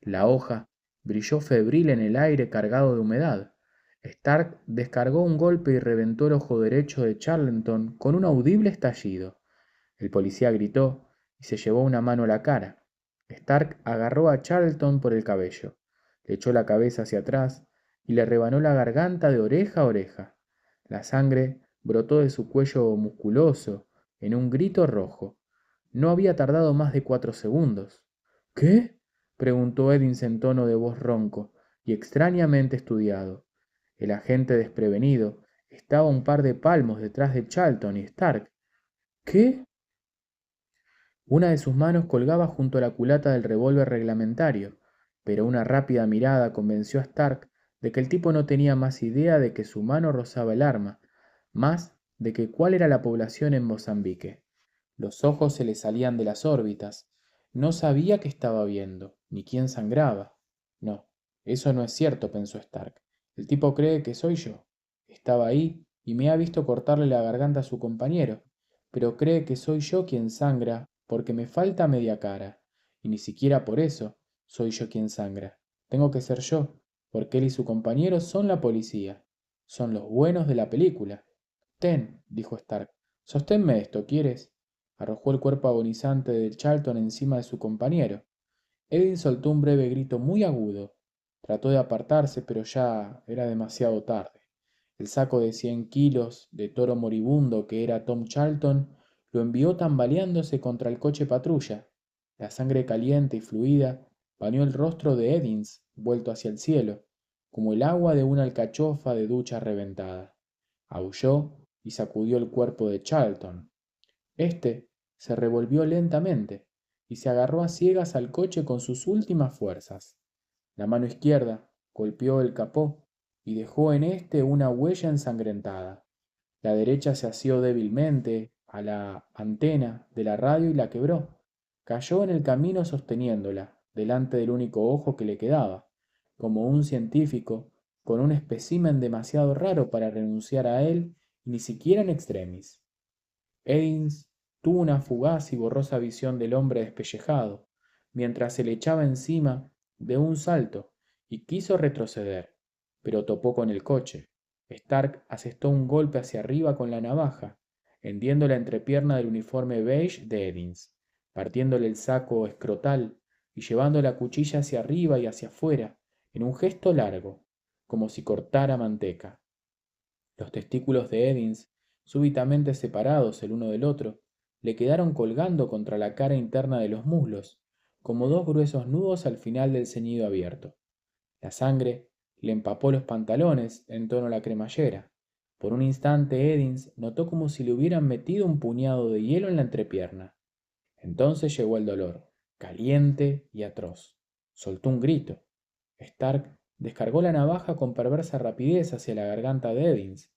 La hoja brilló febril en el aire cargado de humedad. Stark descargó un golpe y reventó el ojo derecho de Charlton con un audible estallido. El policía gritó y se llevó una mano a la cara. Stark agarró a Charlton por el cabello, le echó la cabeza hacia atrás y le rebanó la garganta de oreja a oreja. La sangre brotó de su cuello musculoso en un grito rojo. No había tardado más de 4 segundos. «¿Qué?», preguntó Eddins en tono de voz ronco y extrañamente estudiado. El agente desprevenido estaba un par de palmos detrás de Charlton y Stark. «¿Qué?». Una de sus manos colgaba junto a la culata del revólver reglamentario, pero una rápida mirada convenció a Stark de que el tipo no tenía más idea de que su mano rozaba el arma, más de que cuál era la población en Mozambique. Los ojos se le salían de las órbitas. No sabía qué estaba viendo, ni quién sangraba. «No, eso no es cierto», pensó Stark. «El tipo cree que soy yo. Estaba ahí y me ha visto cortarle la garganta a su compañero, pero cree que soy yo quien sangra porque me falta media cara, y ni siquiera por eso soy yo quien sangra. Tengo que ser yo, porque él y su compañero son la policía. Son los buenos de la película». «Ten», dijo Stark, «sosténme esto, ¿quieres?». Arrojó el cuerpo agonizante de Charlton encima de su compañero. Edwin soltó un breve grito muy agudo. Trató de apartarse, pero ya era demasiado tarde. El saco de 100 kilos de toro moribundo que era Tom Charlton lo envió tambaleándose contra el coche patrulla. La sangre caliente y fluida bañó el rostro de Eddins, vuelto hacia el cielo, como el agua de una alcachofa de ducha reventada. Aulló y sacudió el cuerpo de Charlton. Este se revolvió lentamente y se agarró a ciegas al coche con sus últimas fuerzas. La mano izquierda golpeó el capó y dejó en éste una huella ensangrentada. La derecha se asió débilmente a la antena de la radio y la quebró. Cayó en el camino sosteniéndola, delante del único ojo que le quedaba, como un científico, con un espécimen demasiado raro para renunciar a él, ni siquiera en extremis. Edins tuvo una fugaz y borrosa visión del hombre despellejado, mientras se le echaba encima de un salto, y quiso retroceder, pero topó con el coche. Stark asestó un golpe hacia arriba con la navaja, hendiendo la entrepierna del uniforme beige de Edins, partiéndole el saco escrotal y llevando la cuchilla hacia arriba y hacia afuera, en un gesto largo, como si cortara manteca. Los testículos de Edins, súbitamente separados el uno del otro, le quedaron colgando contra la cara interna de los muslos, como dos gruesos nudos al final del ceñido abierto. La sangre le empapó los pantalones en tono a la cremallera. Por un instante Edins notó como si le hubieran metido un puñado de hielo en la entrepierna. Entonces llegó el dolor, caliente y atroz. Soltó un grito. Stark descargó la navaja con perversa rapidez hacia la garganta de Edins,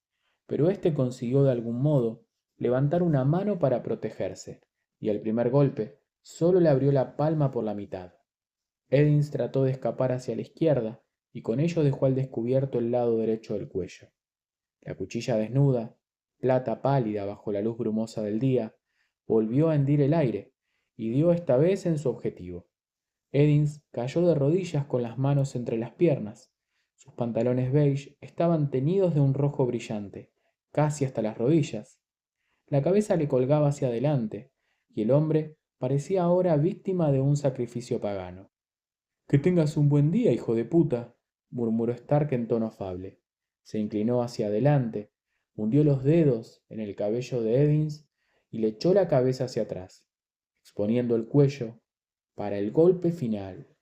pero éste consiguió de algún modo levantar una mano para protegerse, y al primer golpe solo le abrió la palma por la mitad. Edins trató de escapar hacia la izquierda, y con ello dejó al descubierto el lado derecho del cuello. La cuchilla desnuda, plata pálida bajo la luz brumosa del día, volvió a hendir el aire, y dio esta vez en su objetivo. Edins cayó de rodillas con las manos entre las piernas. Sus pantalones beige estaban teñidos de un rojo brillante, casi hasta las rodillas. La cabeza le colgaba hacia adelante, y el hombre parecía ahora víctima de un sacrificio pagano. Que tengas un buen día, hijo de puta, murmuró Stark en tono afable. Se inclinó hacia adelante, hundió los dedos en el cabello de Edins y le echó la cabeza hacia atrás, exponiendo el cuello para el golpe final.